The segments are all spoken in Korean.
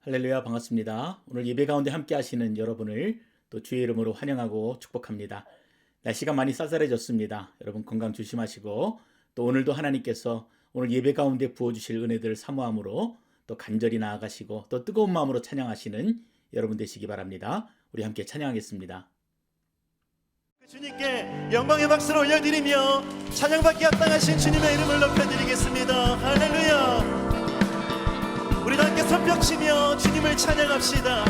할렐루야, 반갑습니다. 오늘 예배 가운데 함께 하시는 여러분을 또 주의 이름으로 환영하고 축복합니다. 날씨가 많이 쌀쌀해졌습니다. 여러분 건강 조심하시고 또 오늘도 하나님께서 오늘 예배 가운데 부어주실 은혜들 사모함으로 또 간절히 나아가시고 또 뜨거운 마음으로 찬양하시는 여러분 되시기 바랍니다. 우리 함께 찬양하겠습니다. 주님께 영광의 박수를 올려드리며 찬양받기 합당하신 주님의 이름을 높여드리겠습니다. 할렐루야. 우리 다 함께 손뼉치며 주님을 찬양합시다.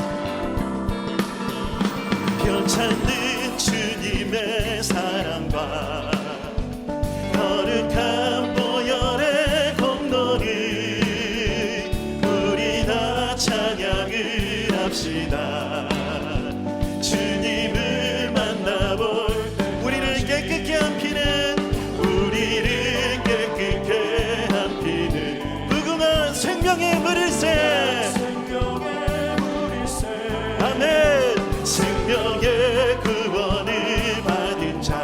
벼찾는 주님의 사랑과 거룩한 보혈의 공로를 우리 다 찬양을 합시다. 주님을 만나볼 우리를 깨끗게 한 피는 우리를 깨끗게 한 피는 무궁한 생명의 물일새 아멘. 생명의 구원을 받은 자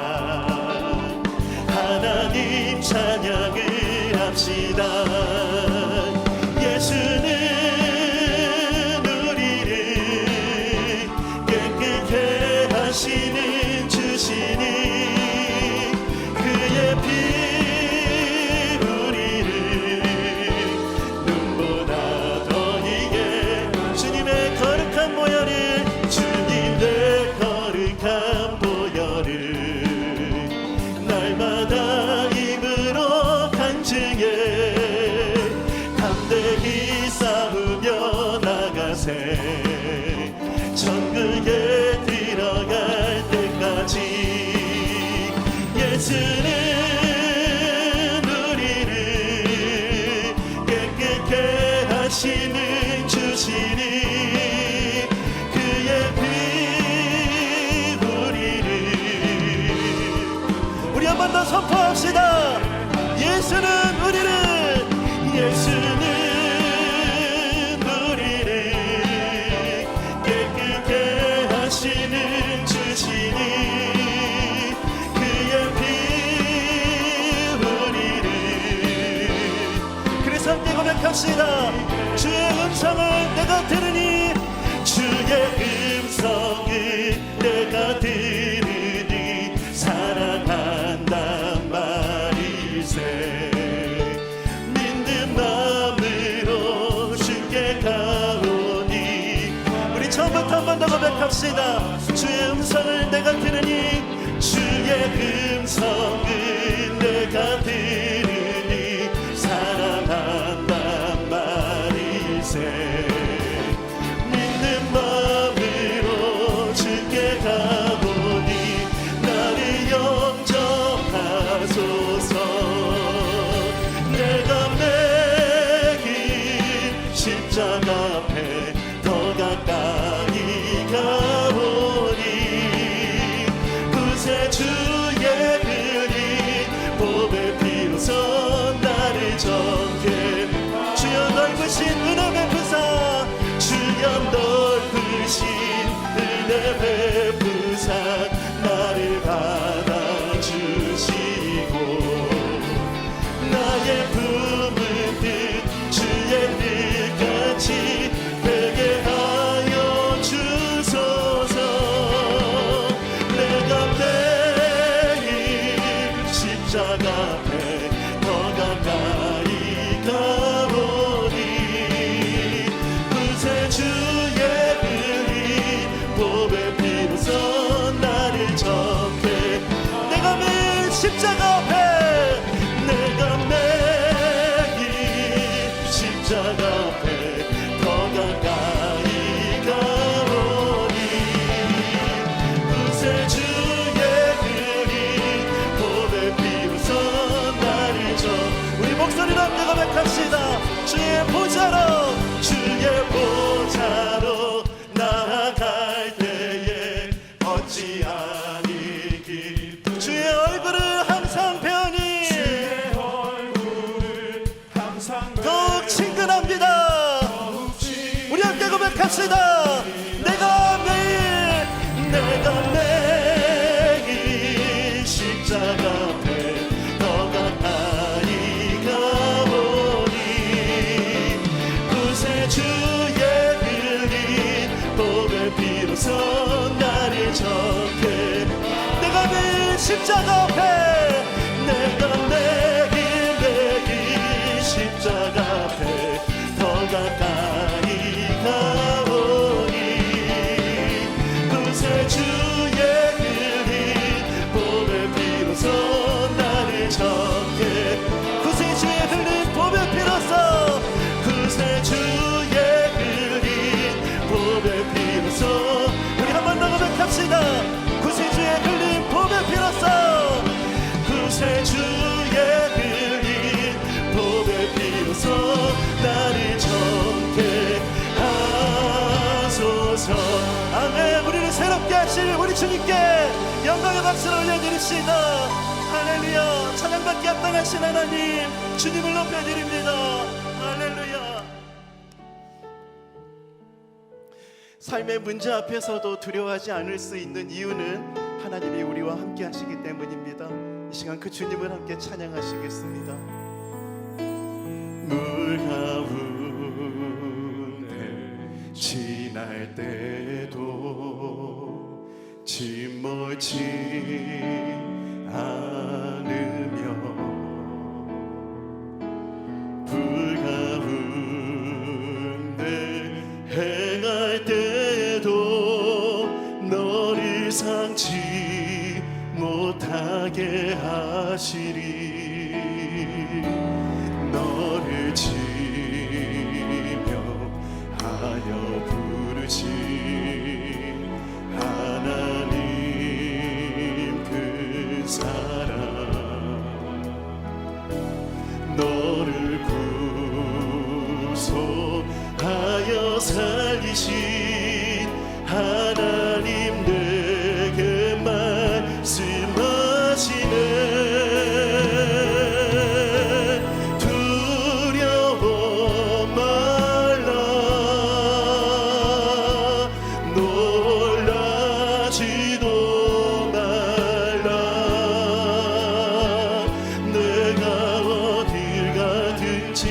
하나님 찬양을 합시다. 예수는 우리를 깨끗게 하시는 주시니 그의 피 우리를 눈보다 더 이게 주님의 거룩한 보혈을 주님의 거룩한 보혈을 날마다 입으로 간증해 담대히 싸우며 나가세 천국에 들어갈 때까지. 예수는 우리를 깨끗게 하시는 주시니 그의 피 우리를 우리 한 번 더 선포합시다. 예수는 우리를 깨끗게 하시는 주시니 그의 피 우리를 그래서 함께 고백합시다. 주의 음성을 내가 들으니 주의 음성을 내가 들으니 사랑한단 말이세 믿는 마음으로 주께 가오니 우리 처음부터 한 번 더 고백합시다. 주의 음성을 내가 들으니 주의 음성을 내가 들으니 사랑한단 말이세 믿는 마음으로 주께 가보니 나를 영접하소서. 내가 매긴 십자가 앞에 더 가까이 가보니 구세주의 그리 보배 피로써 나를 정케 주여 넓으신 은혜 베푸사 주여 넓으신 은혜 베푸사 나를 받아주시고 나의 품은 뜻 주의 뜻같이 되게 하여 주소서. 내가 매일 십자가 앞에 더 가까이 가보니 구세주의 그리 보배 피로써 나를 정케 내가 매일 십자가 앞에 내가 매일 십자가 앞에 더 가까이 가보니 구세주의 그리 보배 피로써 나를 정 우리 목소리로 함께 고백합시다. 주의 보좌로 나아갈 때에 어찌하니 주의 얼굴을 항상 뵈니 더욱 친근합니다. 우리 함께 고백합시다. 내가 매일 십자가 앞에 더 가까이 가보니 주의 비로소 나를 정케 내가 내 십자가 앞에 내가 내긴 십자가 앞에 더 가까이 가오니 그새 주의 흘린 봄의 비로소 나를 정케 그새 주의 흘린 봄의 비로소 그새 주의 흘린 봄의 비로소 우리 한 번 더 고백합시다 그새 주의 흘린 봄의 비로소 그새 주의 흘린 봄의 비로소 나를 정케 하소서 아멘 우리를 새롭게 하실 우리 주님께 영광의 박수를 올려드립시다 할렐루야 찬양받기 합당하신 하나님 주님을 높여드립니다 할렐루야 삶의 문제 앞에서도 두려워하지 않을 수 있는 이유는 하나님이 우리와 함께 하시기 때문입니다 이 시간 그 주님을 함께 찬양하시겠습니다 물 가운데 지날 때도 침몰치 않으며 불 가운데 행할 때도 너를 상치 못하게 하시리 너를 지며 하여 부르신 하나님 그 사랑 너를 구속하여 살리신 하나님 내게 말씀하시네 두려워 말라 놀라지도 말라 내가 어딜 가든지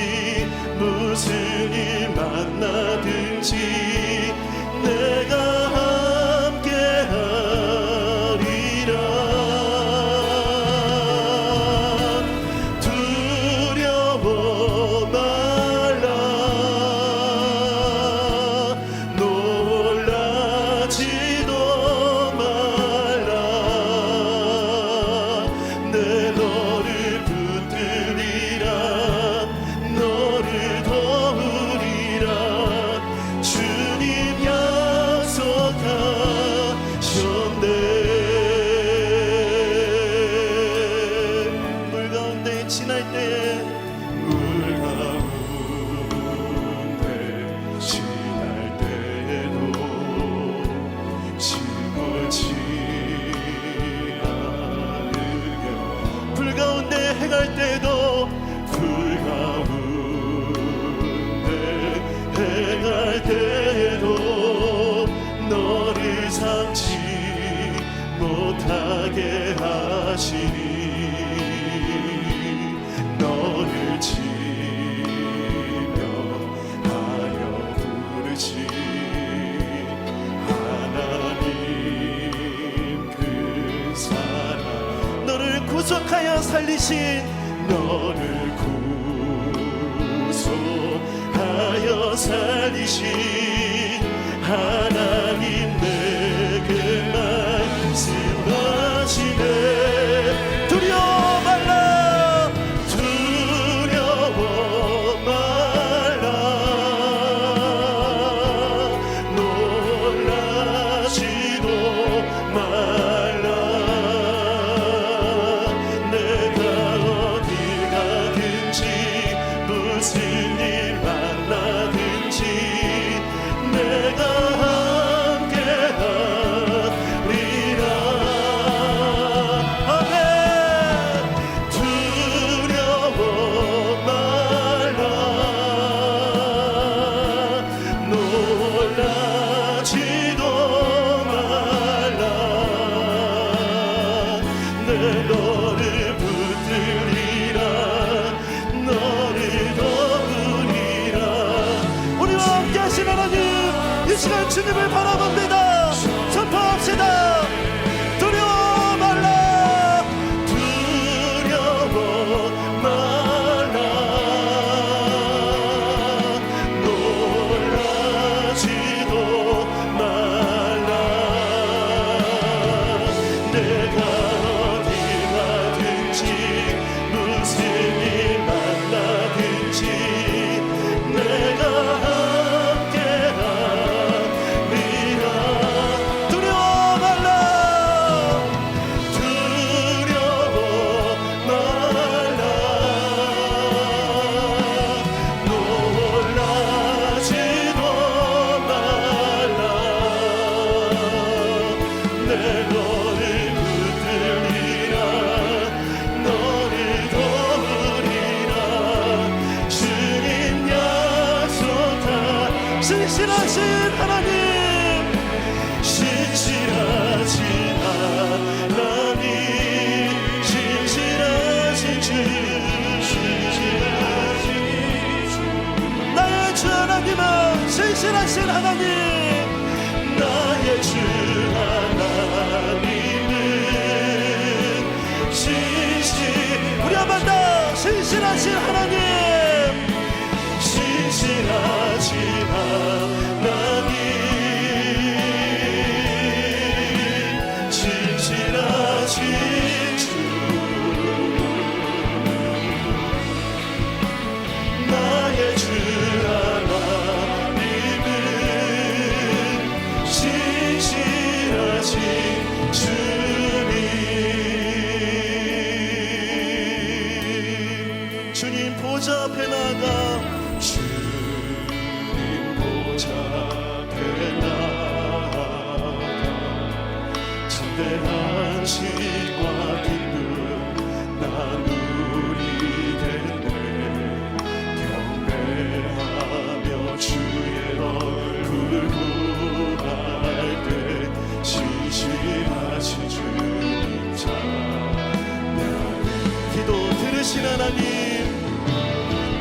무슨 일 만나든지 내가 함께하리라 두려워 말라 놀라지도 말라 내 너를 붙들리라 너를 도우리라 주님 약속하셨네 물 가운데 지날 때물 가운데 지날 때도 침몰치 않으며 불 가운데 행할 때도 불 가운데 행할 때도 너를 상치 못하게 하시니 너를 지며 하여 부르신 하나님 그 사랑 너를 구속하여 살리신 너를 구속하여 살리신 하나님 내게 말씀하시네 두려워 말라 두려워 말라 놀라지도 말라 내가 어디 가든지 무슨 일 만나든지 내가 함께하리라 아멘 두려워 말라 놀라지도 말라 내 너를 붙들리라 너를 도우리라 우리와 함께 하신 하나님 이 시간 주님을 바라봅니다 합시다. 두려워 말라, 두려워 말라, 놀라지도 말라. 내가 어디 가든지 무슨 일 만나든지 내가 함께하리라. 두려워 말라, 두려워 말라, 놀라지도 말라. 내 너를 붙들리라, 너를 도우리라. 주님 약속한 신실하신 하나님, 신실하신 하나님, 신실하신 주, 나의 주 하나님은 신실하신 하나님, 나의 주 하나님은 우리 한 번 더 신실하신 하나님, 신실하신 하나님, 신실하신 주, 나의 주 하나님은 신실하신 주님. 주님 보좌 앞에 나가, 주님 보좌 앞에 나가 참된 안식과 기쁨 나누리겠네. 경배하며 주의 얼굴 구할 때 신실하신 주님 찬양. 기도 들으신 하나님,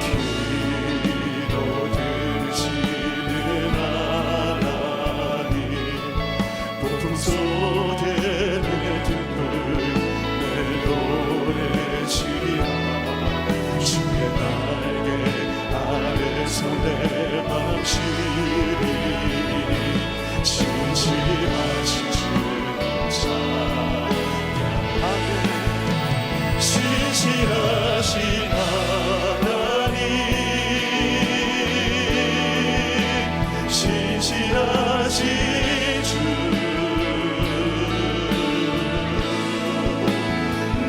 기도 들으시는 하나님, 보통 쏟은 내 등불 내 노래지라. 주의 날개 아래서 내 맘 쉬리. 신실하신 주님 찬양하네. 신실하신 하나님, 신실하신 주,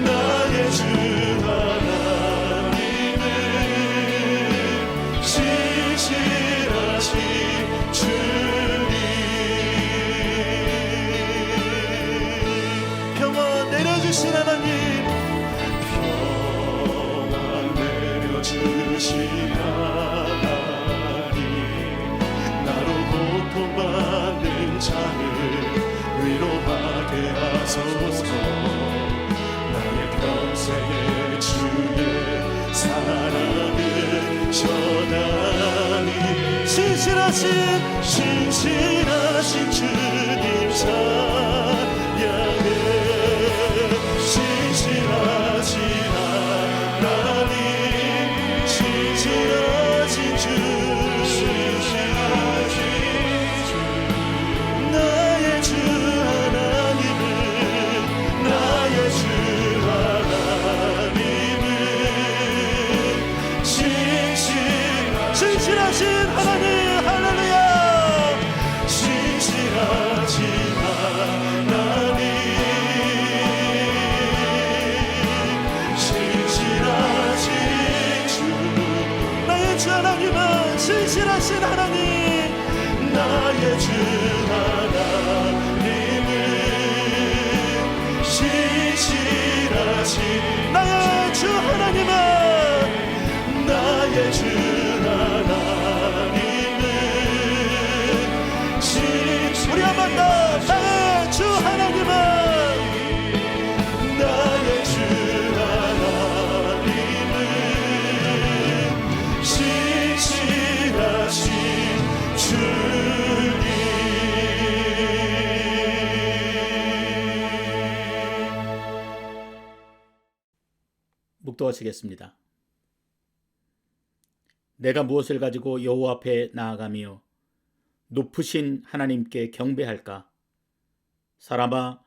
나의 주 하나님은 신실하신 주님. 평화 내려주신 하나님, 평안 내려주신 하나님, 나로 고통받는 자를 위로하게 하소서. 나의 평생의 주의 사랑을 전하니 신실하신 주님 찬양해. 신실하신 하나님, 신실하신 주, 나의 주 하나님은, 나의 주 하나님은 신실하신 하나님. 할렐루야. 신실하신 하나님, 신실하신 주, 나의 주 하나님은 신실하신 하나님, 나의 주 하나님은 신실하신, 나의 주 하나님은, 나의 주 하나님은 우리 한 번 더, 나의 주 하나님은, 나의 주 하나님은 신실하신 주님. 복도하시겠습니다. 내가 무엇을 가지고 여호와 앞에 나아가며 높으신 하나님께 경배할까? 사람아,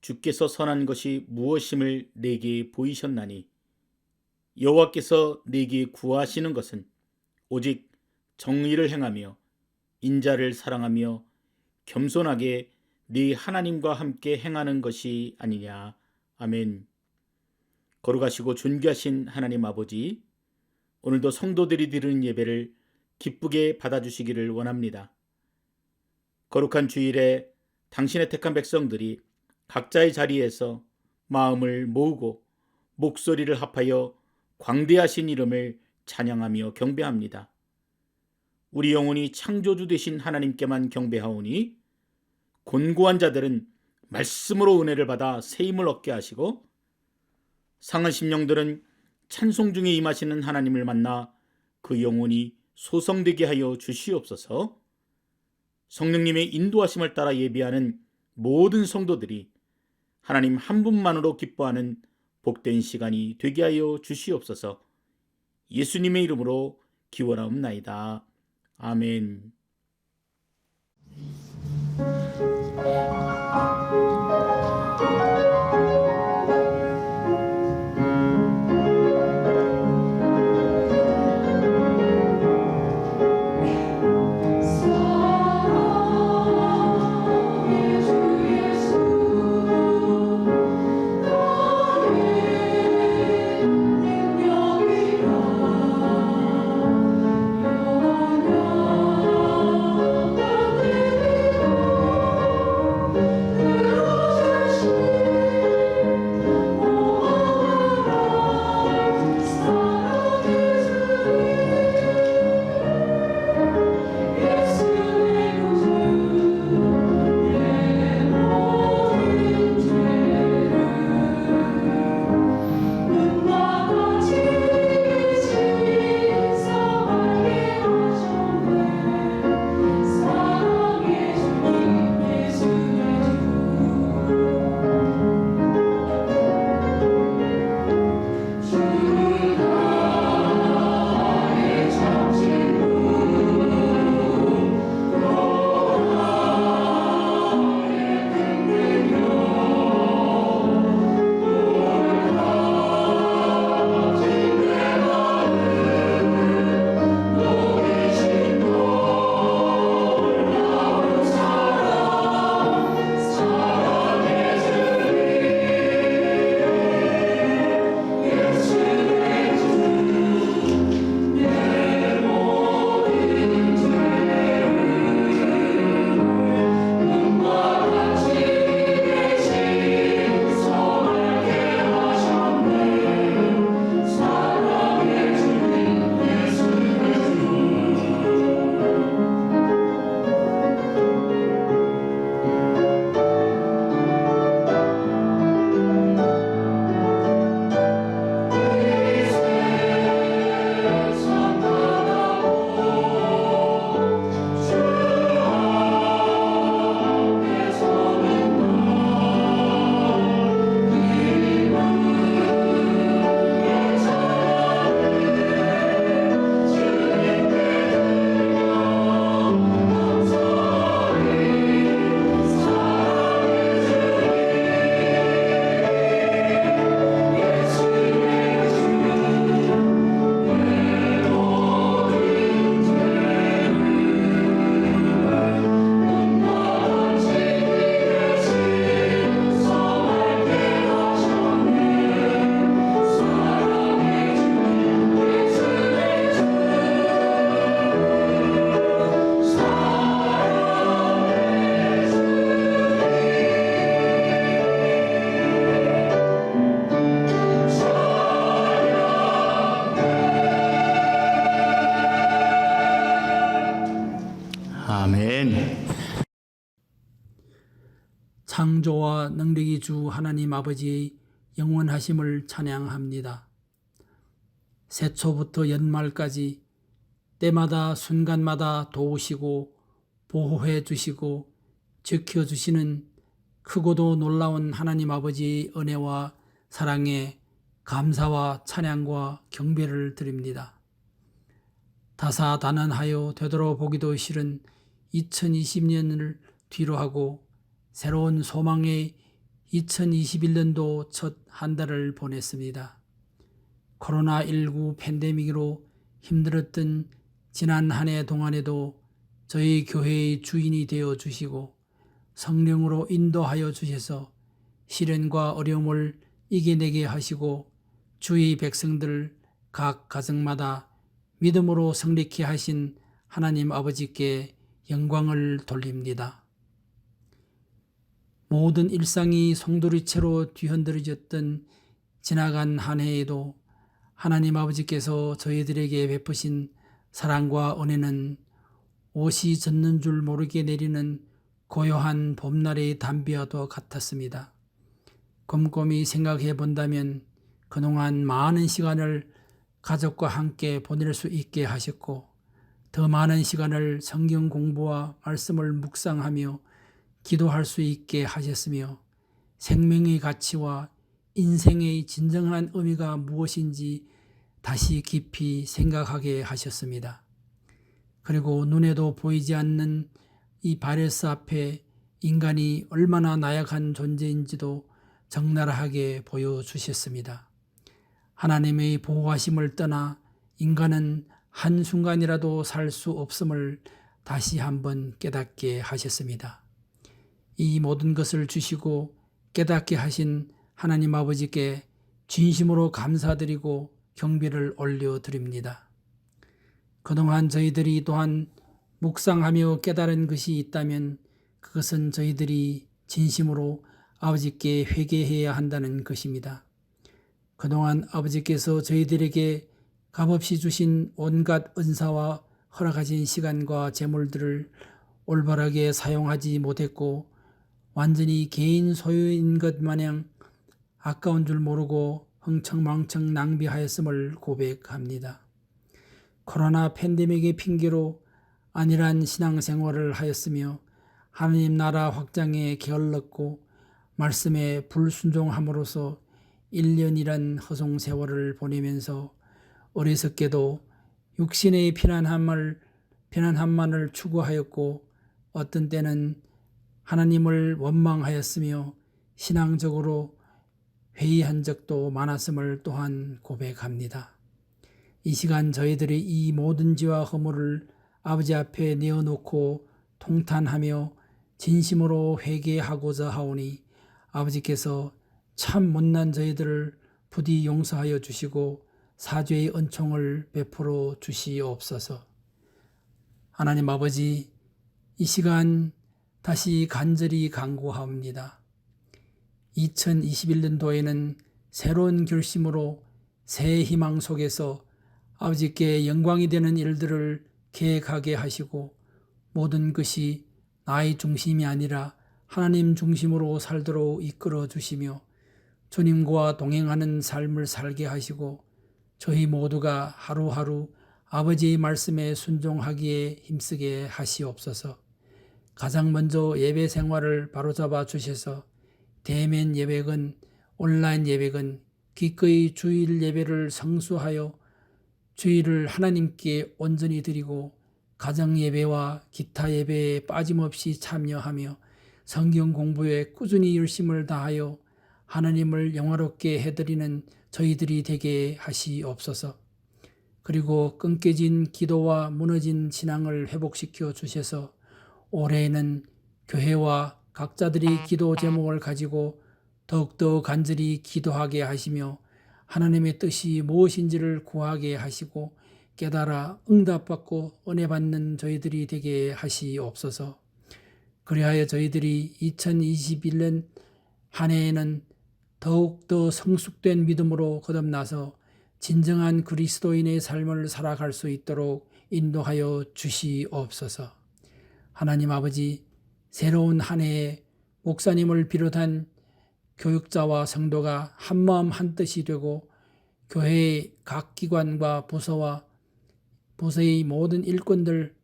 주께서 선한 것이 무엇임을 내게 보이셨나니 여호와께서 내게 구하시는 것은 오직 정의를 행하며 인자를 사랑하며 겸손하게 네 하나님과 함께 행하는 것이 아니냐. 아멘. 거룩하시고 존귀하신 하나님 아버지, 오늘도 성도들이 드리는 예배를 기쁘게 받아주시기를 원합니다. 거룩한 주일에 당신의 택한 백성들이 각자의 자리에서 마음을 모으고 목소리를 합하여 광대하신 이름을 찬양하며 경배합니다. 우리 영혼이 창조주 되신 하나님께만 경배하오니 곤고한 자들은 말씀으로 은혜를 받아 새 힘을 얻게 하시고 상한 심령들은 찬송 중에 임하시는 하나님을 만나 그 영혼이 소성되게 하여 주시옵소서. 성령님의 인도하심을 따라 예배하는 모든 성도들이 하나님 한 분만으로 기뻐하는 복된 시간이 되게 하여 주시옵소서. 예수님의 이름으로 기원하옵나이다. 아멘. 아멘. 창조와 능력의 주 하나님 아버지의 영원하심을 찬양합니다. 새초부터 연말까지 때마다 순간마다 도우시고 보호해 주시고 지켜주시는 크고도 놀라운 하나님 아버지의 은혜와 사랑에 감사와 찬양과 경배를 드립니다. 다사다난하여 되돌아보기도 싫은 2020년을 뒤로 하고 새로운 소망의 2021년도 첫 한 달을 보냈습니다. 코로나19 팬데믹으로 힘들었던 지난 한 해 동안에도 저희 교회의 주인이 되어 주시고 성령으로 인도하여 주셔서 시련과 어려움을 이겨내게 하시고 주의 백성들 각 가정마다 믿음으로 성립케 하신 하나님 아버지께 영광을 돌립니다. 모든 일상이 송두리째로 뒤흔들어졌던 지나간 한 해에도 하나님 아버지께서 저희들에게 베푸신 사랑과 은혜는 옷이 젖는 줄 모르게 내리는 고요한 봄날의 담비와도 같았습니다. 곰곰이 생각해 본다면 그동안 많은 시간을 가족과 함께 보낼 수 있게 하셨고 더 많은 시간을 성경 공부와 말씀을 묵상하며 기도할 수 있게 하셨으며 생명의 가치와 인생의 진정한 의미가 무엇인지 다시 깊이 생각하게 하셨습니다. 그리고 눈에도 보이지 않는 이 바이러스 앞에 인간이 얼마나 나약한 존재인지도 적나라하게 보여주셨습니다. 하나님의 보호하심을 떠나 인간은 한순간이라도 살 수 없음을 다시 한번 깨닫게 하셨습니다. 이 모든 것을 주시고 깨닫게 하신 하나님 아버지께 진심으로 감사드리고 경배를 올려드립니다. 그동안 저희들이 또한 묵상하며 깨달은 것이 있다면 그것은 저희들이 진심으로 아버지께 회개해야 한다는 것입니다. 그동안 아버지께서 저희들에게 값없이 주신 온갖 은사와 허락하신 시간과 재물들을 올바르게 사용하지 못했고 완전히 개인 소유인 것 마냥 아까운 줄 모르고 흥청망청 낭비하였음을 고백합니다. 코로나 팬데믹의 핑계로 안일한 신앙생활을 하였으며 하나님 나라 확장에 게을렀고 말씀에 불순종함으로써 1년이란 허송 세월을 보내면서 어리석게도 육신의 편안함만을 추구하였고 어떤 때는 하나님을 원망하였으며 신앙적으로 회의한 적도 많았음을 또한 고백합니다. 이 시간 저희들이 이 모든 죄와 허물을 아버지 앞에 내어놓고 통탄하며 진심으로 회개하고자 하오니 아버지께서 참 못난 저희들을 부디 용서하여 주시고 사죄의 은총을 베풀어 주시옵소서. 하나님 아버지, 이 시간 다시 간절히 간구합니다. 2021년도에는 새로운 결심으로 새 희망 속에서 아버지께 영광이 되는 일들을 계획하게 하시고 모든 것이 나의 중심이 아니라 하나님 중심으로 살도록 이끌어 주시며 주님과 동행하는 삶을 살게 하시고 저희 모두가 하루하루 아버지의 말씀에 순종하기에 힘쓰게 하시옵소서. 가장 먼저 예배 생활을 바로잡아 주셔서 대면 예배건 온라인 예배건 기꺼이 주일 예배를 성수하여 주일을 하나님께 온전히 드리고 가정 예배와 기타 예배에 빠짐없이 참여하며 성경 공부에 꾸준히 열심을 다하여 하나님을 영화롭게 해드리는 저희들이 되게 하시옵소서. 그리고 끊겨진 기도와 무너진 신앙을 회복시켜 주셔서 올해에는 교회와 각자들이 기도 제목을 가지고 더욱더 간절히 기도하게 하시며 하나님의 뜻이 무엇인지를 구하게 하시고 깨달아 응답받고 은혜 받는 저희들이 되게 하시옵소서. 그리하여 저희들이 2021년 한 해에는 더욱더 성숙된 믿음으로 거듭나서 진정한 그리스도인의 삶을 살아갈 수 있도록 인도하여 주시옵소서. 하나님 아버지, 새로운 한 해에 목사님을 비롯한 교육자와 성도가 한마음 한뜻이 되고 교회의 각 기관과 부서의 모든 일꾼들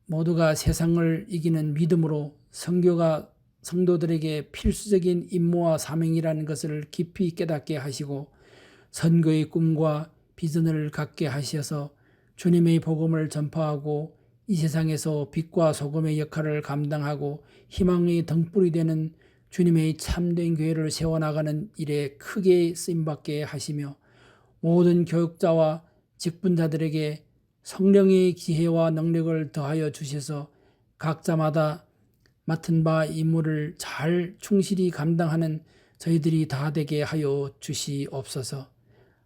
모두가 세상을 이기는 믿음으로 선교가 성도들에게 필수적인 임무와 사명이라는 것을 깊이 깨닫게 하시고 선교의 꿈과 비전을 갖게 하셔서 주님의 복음을 전파하고 이 세상에서 빛과 소금의 역할을 감당하고 희망의 등불이 되는 주님의 참된 교회를 세워나가는 일에 크게 쓰임받게 하시며 모든 교육자와 직분자들에게 성령의 지혜와 능력을 더하여 주셔서 각자마다 맡은 바 임무를 잘 충실히 감당하는 저희들이 다 되게 하여 주시옵소서.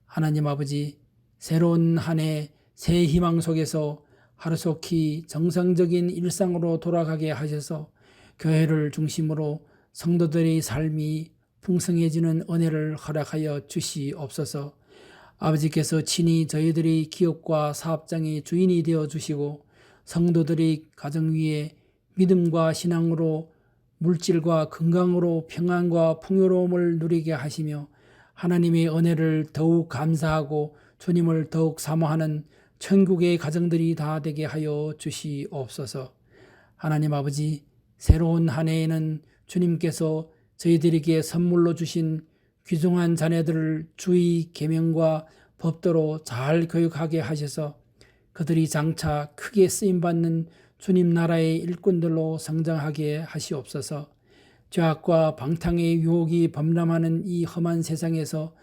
하나님 아버지, 새로운 한 해 새 희망 속에서 하루속히 정상적인 일상으로 돌아가게 하셔서 교회를 중심으로 성도들의 삶이 풍성해지는 은혜를 허락하여 주시옵소서. 아버지께서 친히 저희들의 기업과 사업장의 주인이 되어 주시고 성도들의 가정 위에 믿음과 신앙으로 물질과 건강으로 평안과 풍요로움을 누리게 하시며 하나님의 은혜를 더욱 감사하고 주님을 더욱 사모하는 천국의 가정들이 다 되게 하여 주시옵소서. 하나님 아버지, 새로운 한 해에는 주님께서 저희들에게 선물로 주신 귀중한 자녀들을 주의 계명과 법도로 잘 교육하게 하셔서 그들이 장차 크게 쓰임받는 주님 나라의 일꾼들로 성장하게 하시옵소서. 죄악과 방탕의 유혹이 범람하는 이 험한 세상에서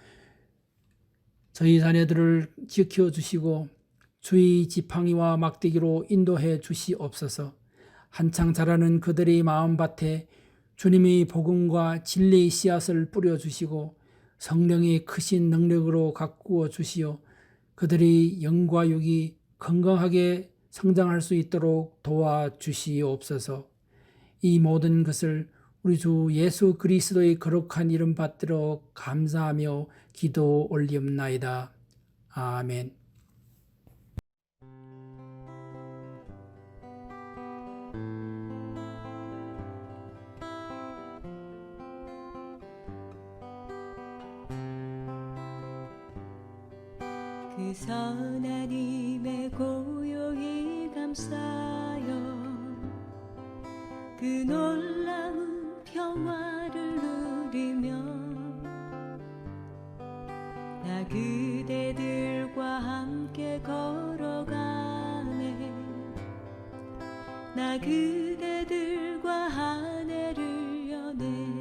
저희 자녀들을 지켜주시고 주의 지팡이와 막대기로 인도해 주시옵소서. 한창 자라는 그들의 마음밭에 주님의 복음과 진리의 씨앗을 뿌려주시고 성령의 크신 능력으로 가꾸어 주시어 그들의 영과 육이 건강하게 성장할 수 있도록 도와주시옵소서. 이 모든 것을 우리 주 예수 그리스도의 거룩한 이름 받들어 감사하며 기도 올리옵나이다. 아멘. 그 선한 힘에 고요히 감싸여 그 놀라운 평화를 누리며 나 그대들과 함께 걸어가네. 나 그대들과 한 해를 여네.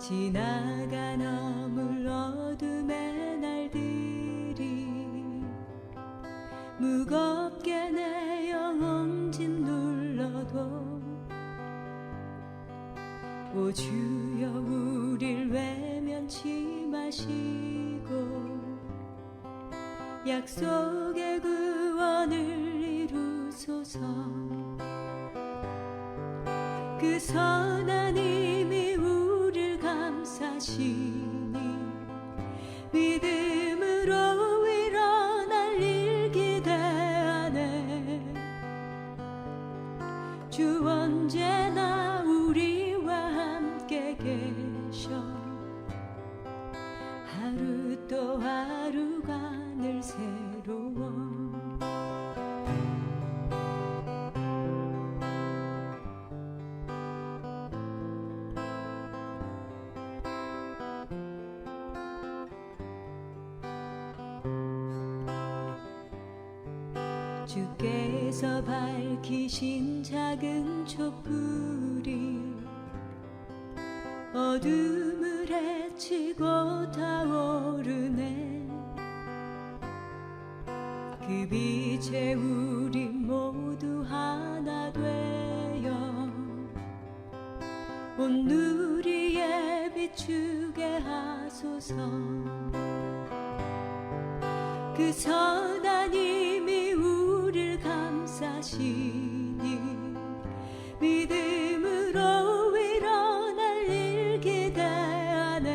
지나가 넘을 어둠의 날들이 무겁게 내 영혼 짓눌러도 오 주여 우릴 외면치 마시고 약속의 구원을 이루소서. 그 선한 힘이 우릴 감싸시니 믿음으로 일어날 일 기대하네. 주 언제나 우리와 함께 계셔. 하루 또 하루가 늘 새로워. 주께서 밝히신 작은 촛불이 어둠을 헤치고 타오르네. 그 빛에 우리 모두 하나 되어 온 누리에 비추게 하소서. 그 선한 힘이 우릴 감싸시니 믿음으로 일어날 일 기대하네.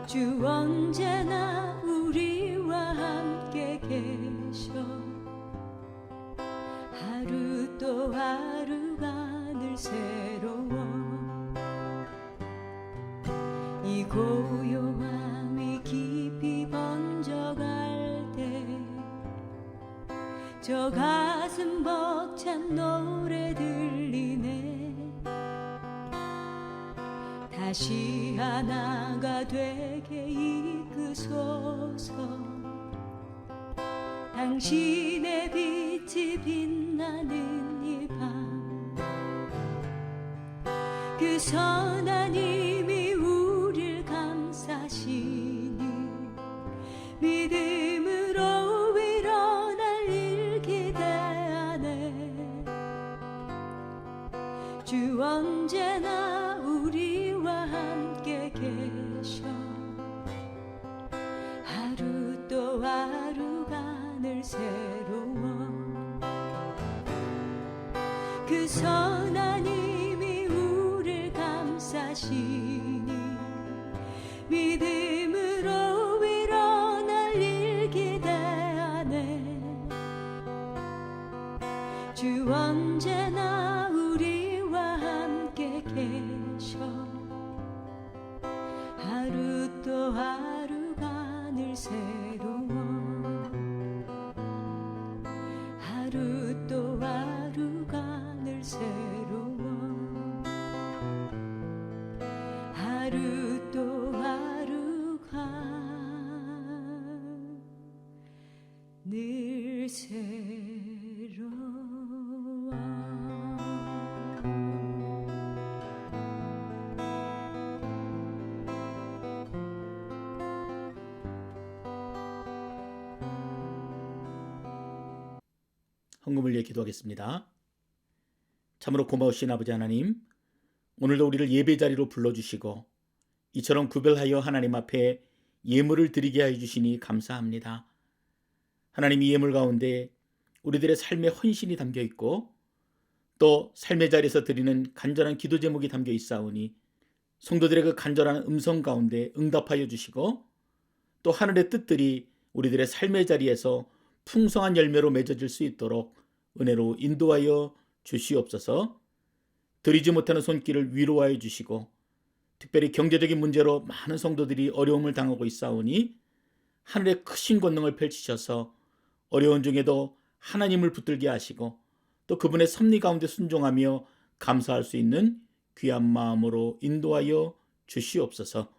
주 언제나 우리와 함께 계셔. 하루 또 하루가 늘 새로워. 이 고요함이 깊이 번져갈 때 저 가슴 벅찬 노래 들리네. 다시 하나가 되게 이끄소서. 당신의 빛이 빛나는 이 밤, 그 선한 힘이 우릴 감싸시니 믿음으로 일어날 일 기대하네. 주 언제나 우리와 함께 계셔. 하루 또 하루가 늘 새로워. 그 선한 힘이 우릴 감싸시니 믿음으로 일어날 일 기대하네. 주 언제나 우리와 함께 계셔. 하루 또 하루가 늘 새로워. 하루 또 하루가 늘 새로워. 하루 또 하루가 늘 새로워. 헌금을 위해 기도하겠습니다. 참으로 고마우신 아버지 하나님, 오늘도 우리를 예배 자리로 불러주시고 이처럼 구별하여 하나님 앞에 예물을 드리게 하여 주시니 감사합니다. 하나님, 이 예물 가운데 우리들의 삶의 헌신이 담겨 있고 또 삶의 자리에서 드리는 간절한 기도 제목이 담겨 있사오니 성도들의 그 간절한 음성 가운데 응답하여 주시고 또 하늘의 뜻들이 우리들의 삶의 자리에서 풍성한 열매로 맺어질 수 있도록 은혜로 인도하여 주시옵소서. 드리지 못하는 손길을 위로하여 주시고 특별히 경제적인 문제로 많은 성도들이 어려움을 당하고 있사오니 하늘의 크신 권능을 펼치셔서 어려운 중에도 하나님을 붙들게 하시고 또 그분의 섭리 가운데 순종하며 감사할 수 있는 귀한 마음으로 인도하여 주시옵소서.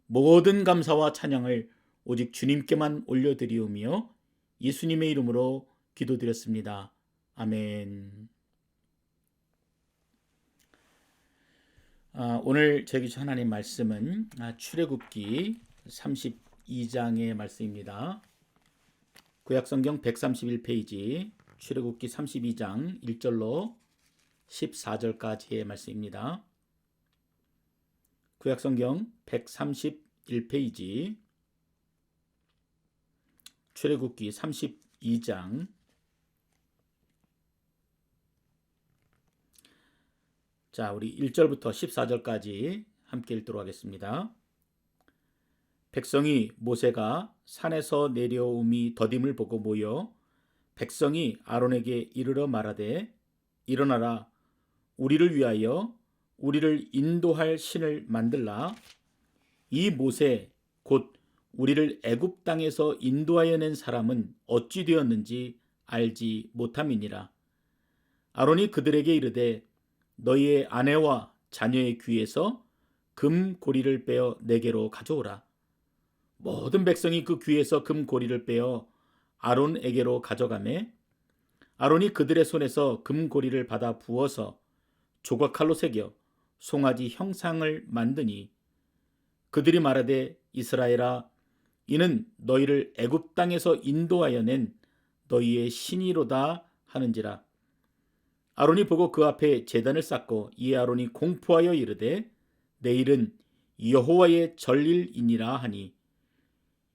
모든 감사와 찬양을 오직 주님께만 올려드리오며 예수님의 이름으로 기도드렸습니다. 아멘. 오늘 저에게 주신 하나님 말씀은 출애굽기 32장의 말씀입니다. 구약성경 131페이지 출애굽기 32장 1절로 14절까지의 말씀입니다. 구약성경 131페이지 출애굽기 32장 자, 우리 1절부터 14절까지 함께 읽도록 하겠습니다. 백성이 모세가 산에서 내려옴이 더딤을 보고 모여 백성이 아론에게 이르러 말하되 일어나라, 우리를 위하여 우리를 인도할 신을 만들라. 이 모세 곧 우리를 애굽 땅에서 인도하여 낸 사람은 어찌 되었는지 알지 못함이니라. 아론이 그들에게 이르되 너희의 아내와 자녀의 귀에서 금고리를 빼어 내게로 가져오라. 모든 백성이 그 귀에서 금고리를 빼어 아론에게로 가져가매 아론이 그들의 손에서 금고리를 받아 부어서 조각칼로 새겨 송아지 형상을 만드니 그들이 말하되 이스라엘아, 이는 너희를 애굽 땅에서 인도하여 낸 너희의 신이로다 하는지라. 아론이 보고 그 앞에 제단을 쌓고 이에 아론이 공포하여 이르되 내일은 여호와의 절일이니라 하니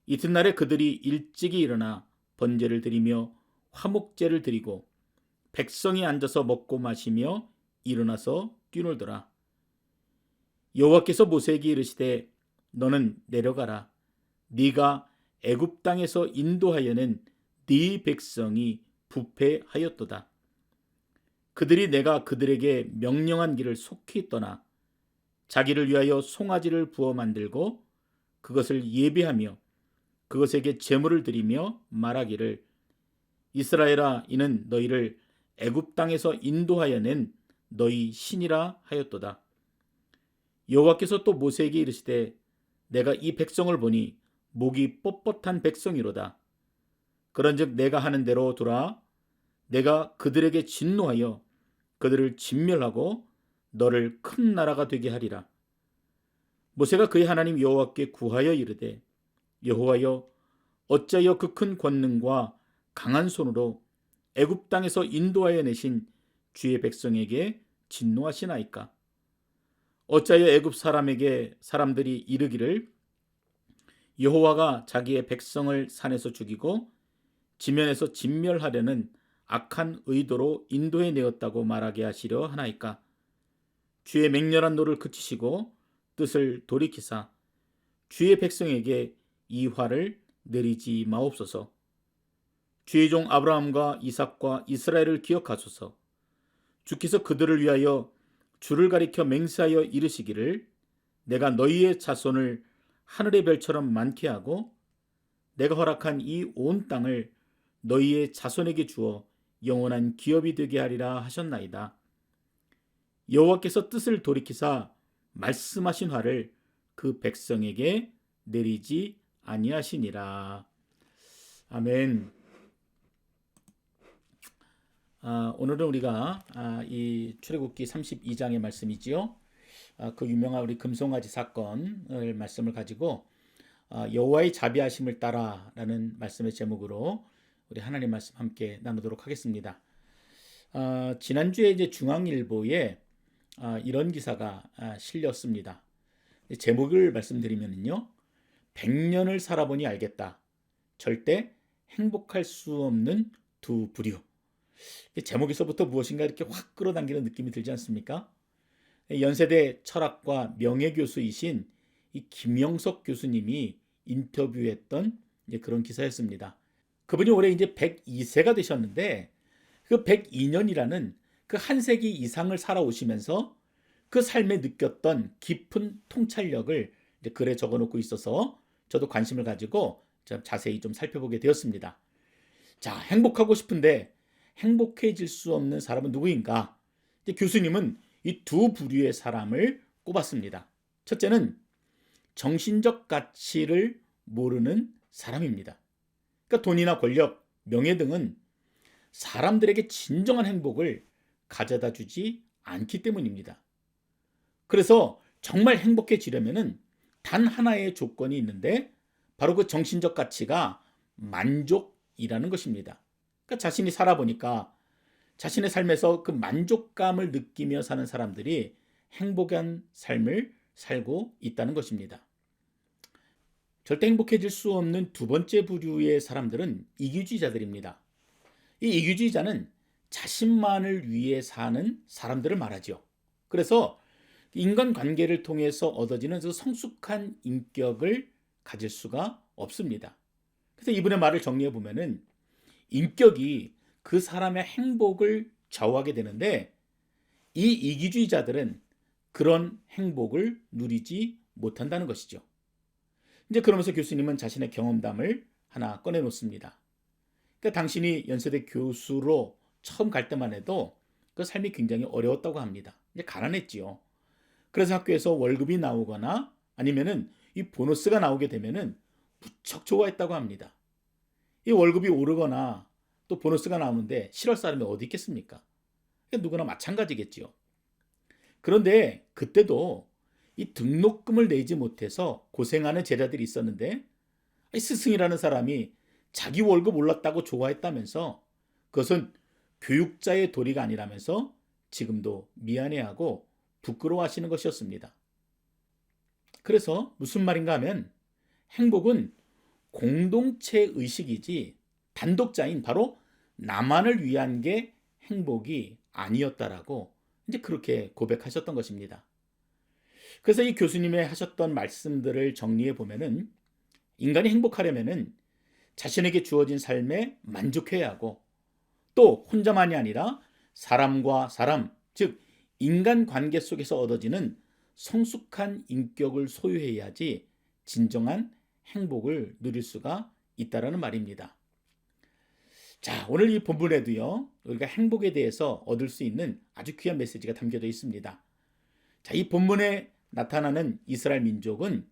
이튿날에 그들이 일찍이 일어나 번제를 드리며 화목제를 드리고 백성이 앉아서 먹고 마시며 일어나서 뛰놀더라. 여호와께서 모세에게 이르시되 너는 내려가라. 네가 애굽 땅에서 인도하여낸 네 백성이 부패하였도다. 그들이 내가 그들에게 명령한 길을 속히 떠나 자기를 위하여 송아지를 부어 만들고 그것을 예배하며 그것에게 제물을 드리며 말하기를 이스라엘아, 이는 너희를 애굽 땅에서 인도하여 낸 너희 신이라 하였도다. 여호와께서 또 모세에게 이르시되 내가 이 백성을 보니 목이 뻣뻣한 백성이로다. 그런즉 내가 하는 대로 두라. 내가 그들에게 진노하여 그들을 진멸하고 너를 큰 나라가 되게 하리라. 모세가 그의 하나님 여호와께 구하여 이르되 여호와여, 어찌하여 그 큰 권능과 강한 손으로 애굽 땅에서 인도하여 내신 주의 백성에게 진노하시나이까? 어찌하여 애굽 사람들이 이르기를 여호와가 자기의 백성을 산에서 죽이고 지면에서 진멸하려는 악한 의도로 인도해 내었다고 말하게 하시려 하나이까? 주의 맹렬한 노를 그치시고 뜻을 돌이키사 주의 백성에게 이 화를 내리지 마옵소서. 주의 종 아브라함과 이삭과 이스라엘을 기억하소서. 주께서 그들을 위하여 주를 가리켜 맹세하여 이르시기를 내가 너희의 자손을 하늘의 별처럼 많게 하고 내가 허락한 이 온 땅을 너희의 자손에게 주어 영원한 기업이 되게 하리라 하셨나이다. 여호와께서 뜻을 돌이키사 말씀하신 화를 그 백성에게 내리지 아니하시니라. 아멘. 오늘은 우리가 이 출애굽기 32장의 말씀이지요. 그 유명한 우리 금송아지 사건을 말씀을 가지고 여호와의 자비하심을 따라라는 말씀의 제목으로 우리 하나님 말씀 함께 나누도록 하겠습니다. 지난주에 이제 중앙일보에 이런 기사가 실렸습니다. 제목을 말씀드리면요, 100년을 살아보니 알겠다. 절대 행복할 수 없는 두 부류. 제목에서부터 무엇인가 이렇게 확 끌어당기는 느낌이 들지 않습니까? 연세대 철학과 명예교수이신 이 김영석 교수님이 인터뷰했던 그런 기사였습니다. 그분이 올해 이제 102세가 되셨는데 그 102년이라는 그 한 세기 이상을 살아오시면서 그 삶에 느꼈던 깊은 통찰력을 이제 글에 적어놓고 있어서 저도 관심을 가지고 자세히 좀 살펴보게 되었습니다. 자, 행복하고 싶은데 행복해질 수 없는 사람은 누구인가? 교수님은 이 두 부류의 사람을 꼽았습니다. 첫째는 정신적 가치를 모르는 사람입니다. 그러니까 돈이나 권력, 명예 등은 사람들에게 진정한 행복을 가져다 주지 않기 때문입니다. 그래서 정말 행복해지려면 단 하나의 조건이 있는데 바로 그 정신적 가치가 만족이라는 것입니다. 그러니까 자신이 살아보니까 자신의 삶에서 그 만족감을 느끼며 사는 사람들이 행복한 삶을 살고 있다는 것입니다. 절대 행복해질 수 없는 두 번째 부류의 사람들은 이기주의자들입니다. 이 이기주의자는 자신만을 위해 사는 사람들을 말하죠. 그래서 인간관계를 통해서 얻어지는 그 성숙한 인격을 가질 수가 없습니다. 그래서 이분의 말을 정리해 보면은 인격이 그 사람의 행복을 좌우하게 되는데 이 이기주의자들은 그런 행복을 누리지 못한다는 것이죠. 이제 그러면서 교수님은 자신의 경험담을 하나 꺼내놓습니다. 그러니까 당신이 연세대 교수로 처음 갈 때만 해도 그 삶이 굉장히 어려웠다고 합니다. 이제 가난했지요. 그래서 학교에서 월급이 나오거나 아니면은 이 보너스가 나오게 되면은 무척 좋아했다고 합니다. 이 월급이 오르거나 또 보너스가 나오는데 싫어할 사람이 어디 있겠습니까? 누구나 마찬가지겠지요. 그런데 그때도 이 등록금을 내지 못해서 고생하는 제자들이 있었는데 스승이라는 사람이 자기 월급 올랐다고 좋아했다면서 그것은 교육자의 도리가 아니라면서 지금도 미안해하고 부끄러워하시는 것이었습니다. 그래서 무슨 말인가 하면 행복은 공동체 의식이지 단독자인 바로 나만을 위한 게 행복이 아니었다라고 이제 그렇게 고백하셨던 것입니다. 그래서 이 교수님의 하셨던 말씀들을 정리해 보면은 인간이 행복하려면은 자신에게 주어진 삶에 만족해야 하고 또 혼자만이 아니라 사람과 사람, 즉 인간관계 속에서 얻어지는 성숙한 인격을 소유해야지 진정한 행복을 누릴 수가 있다라는 말입니다. 자, 오늘 이 본문에도요, 우리가 행복에 대해서 얻을 수 있는 아주 귀한 메시지가 담겨져 있습니다. 자, 이 본문에 나타나는 이스라엘 민족은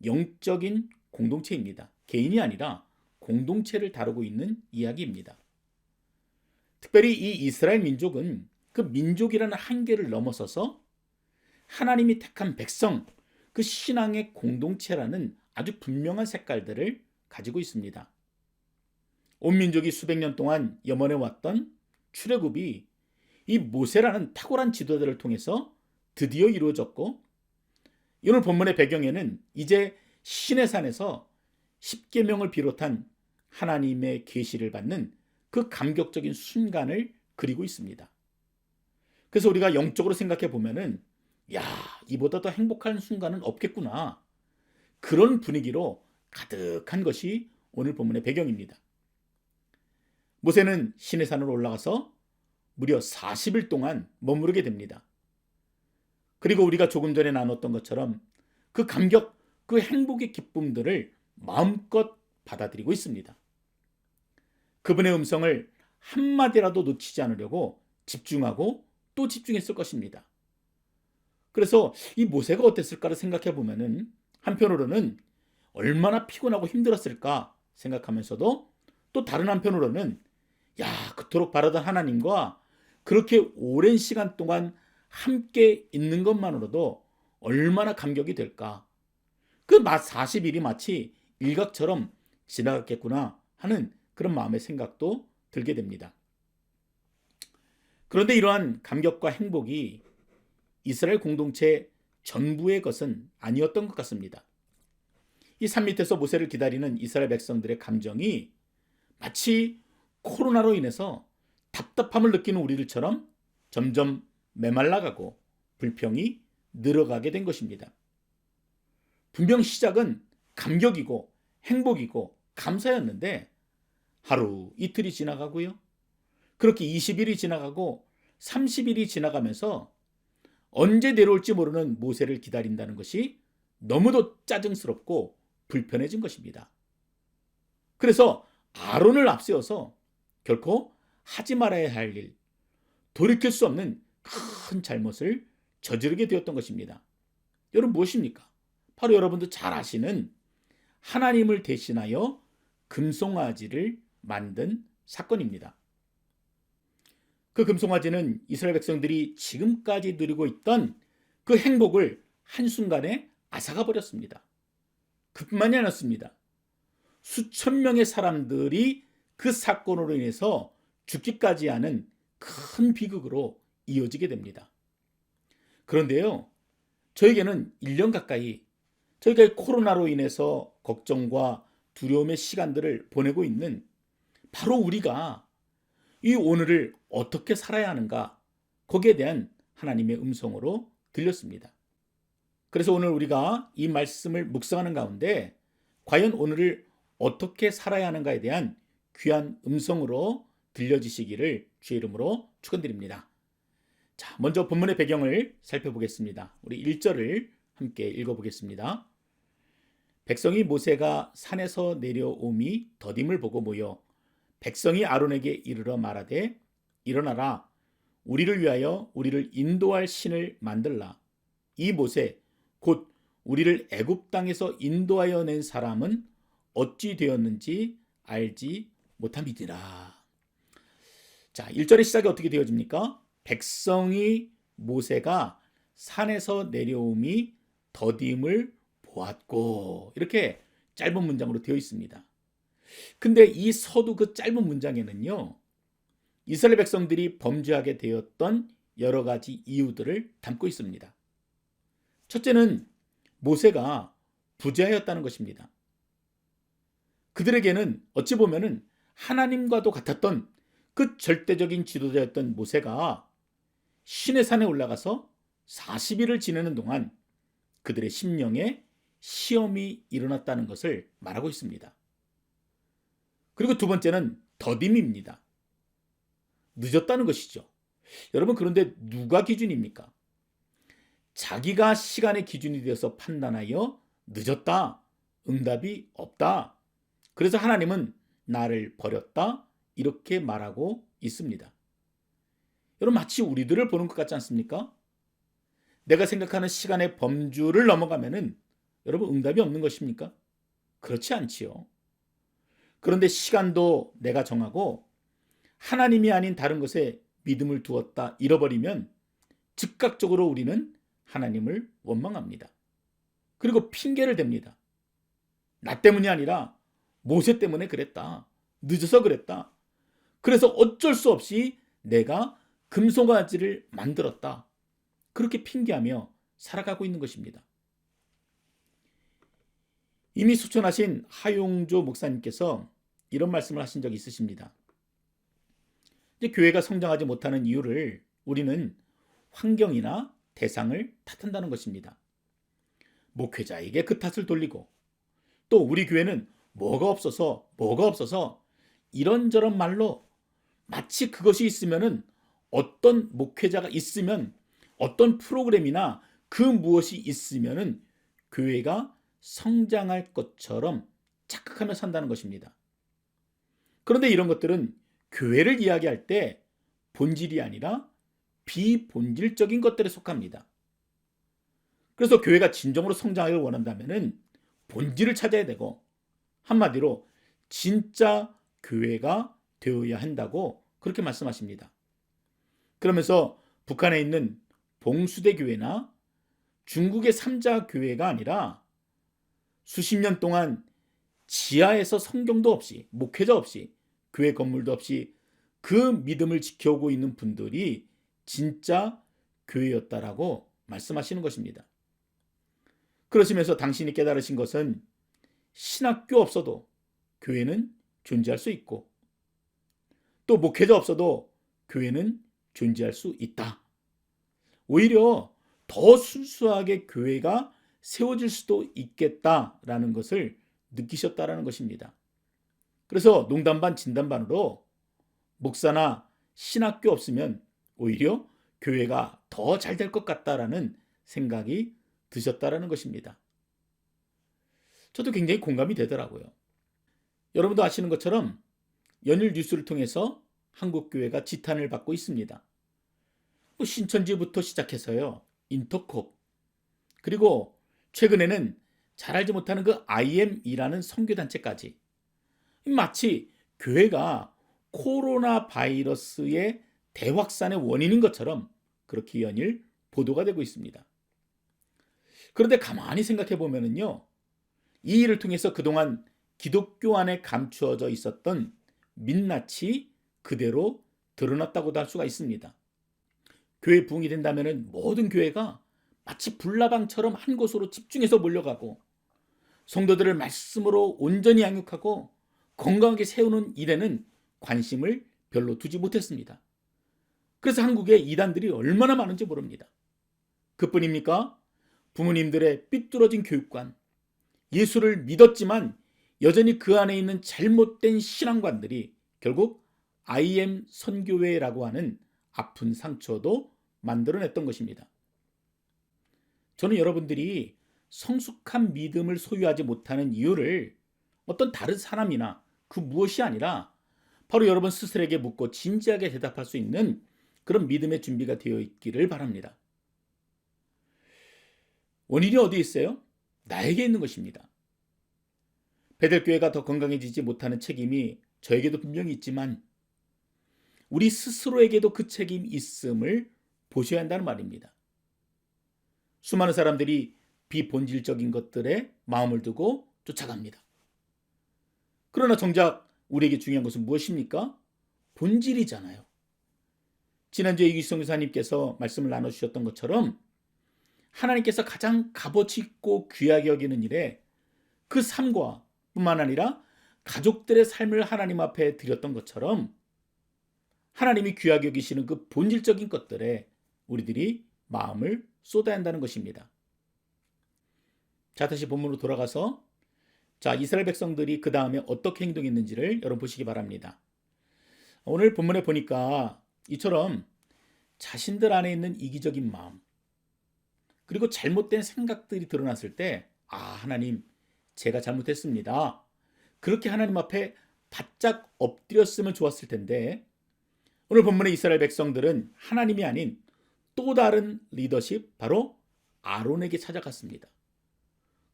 영적인 공동체입니다. 개인이 아니라 공동체를 다루고 있는 이야기입니다. 특별히 이 이스라엘 민족은 그 민족이라는 한계를 넘어서서 하나님이 택한 백성, 그 신앙의 공동체라는 아주 분명한 색깔들을 가지고 있습니다. 온 민족이 수백 년 동안 염원해 왔던 출애굽이 이 모세라는 탁월한 지도자를 통해서 드디어 이루어졌고, 오늘 본문의 배경에는 이제 시내산에서 십계명을 비롯한 하나님의 계시를 받는 그 감격적인 순간을 그리고 있습니다. 그래서 우리가 영적으로 생각해 보면은, 야, 이보다 더 행복한 순간은 없겠구나, 그런 분위기로 가득한 것이 오늘 본문의 배경입니다. 모세는 시내산으로 올라가서 무려 40일 동안 머무르게 됩니다. 그리고 우리가 조금 전에 나눴던 것처럼 그 감격, 그 행복의 기쁨들을 마음껏 받아들이고 있습니다. 그분의 음성을 한마디라도 놓치지 않으려고 집중하고 또 집중했을 것입니다. 그래서 이 모세가 어땠을까를 생각해 보면은 한편으로는 얼마나 피곤하고 힘들었을까 생각하면서도 또 다른 한편으로는, 야, 그토록 바라던 하나님과 그렇게 오랜 시간 동안 함께 있는 것만으로도 얼마나 감격이 될까. 그 40일이 마치 일각처럼 지나갔겠구나 하는 그런 마음의 생각도 들게 됩니다. 그런데 이러한 감격과 행복이 이스라엘 공동체 전부의 것은 아니었던 것 같습니다. 이 산 밑에서 모세를 기다리는 이스라엘 백성들의 감정이 마치 코로나로 인해서 답답함을 느끼는 우리들처럼 점점 메말라가고 불평이 늘어가게 된 것입니다. 분명 시작은 감격이고 행복이고 감사였는데 하루 이틀이 지나가고요, 그렇게 20일이 지나가고 30일이 지나가면서 언제 내려올지 모르는 모세를 기다린다는 것이 너무도 짜증스럽고 불편해진 것입니다. 그래서 아론을 앞세워서 결코 하지 말아야 할 일, 돌이킬 수 없는 큰 잘못을 저지르게 되었던 것입니다. 여러분, 무엇입니까? 바로 여러분도 잘 아시는 하나님을 대신하여 금송아지를 만든 사건입니다. 그 금송아지는 이스라엘 백성들이 지금까지 누리고 있던 그 행복을 한순간에 앗아가 버렸습니다. 그뿐만이 아니었습니다. 수천 명의 사람들이 그 사건으로 인해서 죽기까지 하는 큰 비극으로 이어지게 됩니다. 그런데요, 저에게는 1년 가까이 저희가 코로나로 인해서 걱정과 두려움의 시간들을 보내고 있는 바로 우리가 이 오늘을 어떻게 살아야 하는가, 거기에 대한 하나님의 음성으로 들렸습니다. 그래서 오늘 우리가 이 말씀을 묵상하는 가운데 과연 오늘을 어떻게 살아야 하는가에 대한 귀한 음성으로 들려지시기를 주의 이름으로 축원드립니다. 자, 먼저 본문의 배경을 살펴보겠습니다. 우리 1절을 함께 읽어보겠습니다. 백성이 모세가 산에서 내려옴이 더딤을 보고 모여 백성이 아론에게 이르러 말하되, 일어나라, 우리를 위하여 우리를 인도할 신을 만들라. 이 모세 곧 우리를 애굽 땅에서 인도하여 낸 사람은 어찌 되었는지 알지 못함이니라. 자, 1절의 시작이 어떻게 되어집니까? 백성이 모세가 산에서 내려옴이 더딤을 보았고, 이렇게 짧은 문장으로 되어 있습니다. 근데 이 서두 그 짧은 문장에는요, 이스라엘 백성들이 범죄하게 되었던 여러 가지 이유들을 담고 있습니다. 첫째는 모세가 부재하였다는 것입니다. 그들에게는 어찌 보면은 하나님과도 같았던 그 절대적인 지도자였던 모세가 시내산에 올라가서 40일을 지내는 동안 그들의 심령에 시험이 일어났다는 것을 말하고 있습니다. 그리고 두 번째는 더딤입니다. 늦었다는 것이죠. 여러분, 그런데 누가 기준입니까? 자기가 시간의 기준이 되어서 판단하여 늦었다, 응답이 없다, 그래서 하나님은 나를 버렸다, 이렇게 말하고 있습니다. 여러분, 마치 우리들을 보는 것 같지 않습니까? 내가 생각하는 시간의 범주를 넘어가면은 여러분 응답이 없는 것입니까? 그렇지 않지요. 그런데 시간도 내가 정하고 하나님이 아닌 다른 것에 믿음을 두었다 잃어버리면 즉각적으로 우리는 하나님을 원망합니다. 그리고 핑계를 댑니다. 나 때문이 아니라 모세 때문에 그랬다. 늦어서 그랬다. 그래서 어쩔 수 없이 내가 금송아지를 만들었다. 그렇게 핑계하며 살아가고 있는 것입니다. 이미 소천하신 하용조 목사님께서 이런 말씀을 하신 적이 있으십니다. 이제 교회가 성장하지 못하는 이유를 우리는 환경이나 대상을 탓한다는 것입니다. 목회자에게 그 탓을 돌리고 또 우리 교회는 뭐가 없어서 이런저런 말로 마치 그것이 있으면은 어떤 목회자가 있으면 어떤 프로그램이나 그 무엇이 있으면은 교회가 성장할 것처럼 착각하며 산다는 것입니다. 그런데 이런 것들은 교회를 이야기할 때 본질이 아니라 비본질적인 것들에 속합니다. 그래서 교회가 진정으로 성장하기를 원한다면은 본질을 찾아야 되고 한마디로 진짜 교회가 되어야 한다고 그렇게 말씀하십니다. 그러면서 북한에 있는 봉수대 교회나 중국의 삼자 교회가 아니라 수십 년 동안 지하에서 성경도 없이 목회자 없이 교회 건물도 없이 그 믿음을 지켜오고 있는 분들이 진짜 교회였다라고 말씀하시는 것입니다. 그러시면서 당신이 깨달으신 것은 신학교 없어도 교회는 존재할 수 있고 또 목회자 없어도 교회는 존재할 수 있다. 오히려 더 순수하게 교회가 세워질 수도 있겠다라는 것을 느끼셨다라는 것입니다. 그래서 농담 반 진담 반으로 목사나 신학교 없으면 오히려 교회가 더 잘 될 것 같다라는 생각이 드셨다라는 것입니다. 저도 굉장히 공감이 되더라고요. 여러분도 아시는 것처럼 연일 뉴스를 통해서 한국교회가 지탄을 받고 있습니다. 신천지부터 시작해서요, 인터콥, 그리고 최근에는 잘 알지 못하는 그 IM이라는 선교단체까지 마치 교회가 코로나 바이러스의 대확산의 원인인 것처럼 그렇게 연일 보도가 되고 있습니다. 그런데 가만히 생각해 보면은요, 이 일을 통해서 그동안 기독교 안에 감추어져 있었던 민낯이 그대로 드러났다고도 할 수가 있습니다. 교회 부흥이 된다면은 모든 교회가 마치 불나방처럼 한 곳으로 집중해서 몰려가고 성도들을 말씀으로 온전히 양육하고 건강하게 세우는 일에는 관심을 별로 두지 못했습니다. 그래서 한국에 이단들이 얼마나 많은지 모릅니다. 그뿐입니까? 부모님들의 삐뚤어진 교육관, 예수를 믿었지만 여전히 그 안에 있는 잘못된 신앙관들이 결국 IM 선교회라고 하는 아픈 상처도 만들어냈던 것입니다. 저는 여러분들이 성숙한 믿음을 소유하지 못하는 이유를 어떤 다른 사람이나 그 무엇이 아니라 바로 여러분 스스로에게 묻고 진지하게 대답할 수 있는 그런 믿음의 준비가 되어 있기를 바랍니다. 원인이 어디에 있어요? 나에게 있는 것입니다. 베델교회가 더 건강해지지 못하는 책임이 저에게도 분명히 있지만 우리 스스로에게도 그 책임이 있음을 보셔야 한다는 말입니다. 수많은 사람들이 비본질적인 것들에 마음을 두고 쫓아갑니다. 그러나 정작 우리에게 중요한 것은 무엇입니까? 본질이잖아요. 지난주에 이규성 교사님께서 말씀을 나눠주셨던 것처럼 하나님께서 가장 값어치 있고 귀하게 여기는 일에 그 삶과 뿐만 아니라 가족들의 삶을 하나님 앞에 드렸던 것처럼 하나님이 귀하게 여기시는 그 본질적인 것들에 우리들이 마음을 쏟아야 한다는 것입니다. 자, 다시 본문으로 돌아가서 이스라엘 백성들이 그 다음에 어떻게 행동했는지를 여러분 보시기 바랍니다. 오늘 본문에 보니까 이처럼 자신들 안에 있는 이기적인 마음 그리고 잘못된 생각들이 드러났을 때 하나님 제가 잘못했습니다. 그렇게 하나님 앞에 바짝 엎드렸으면 좋았을 텐데 오늘 본문의 이스라엘 백성들은 하나님이 아닌 또 다른 리더십, 바로 아론에게 찾아갔습니다.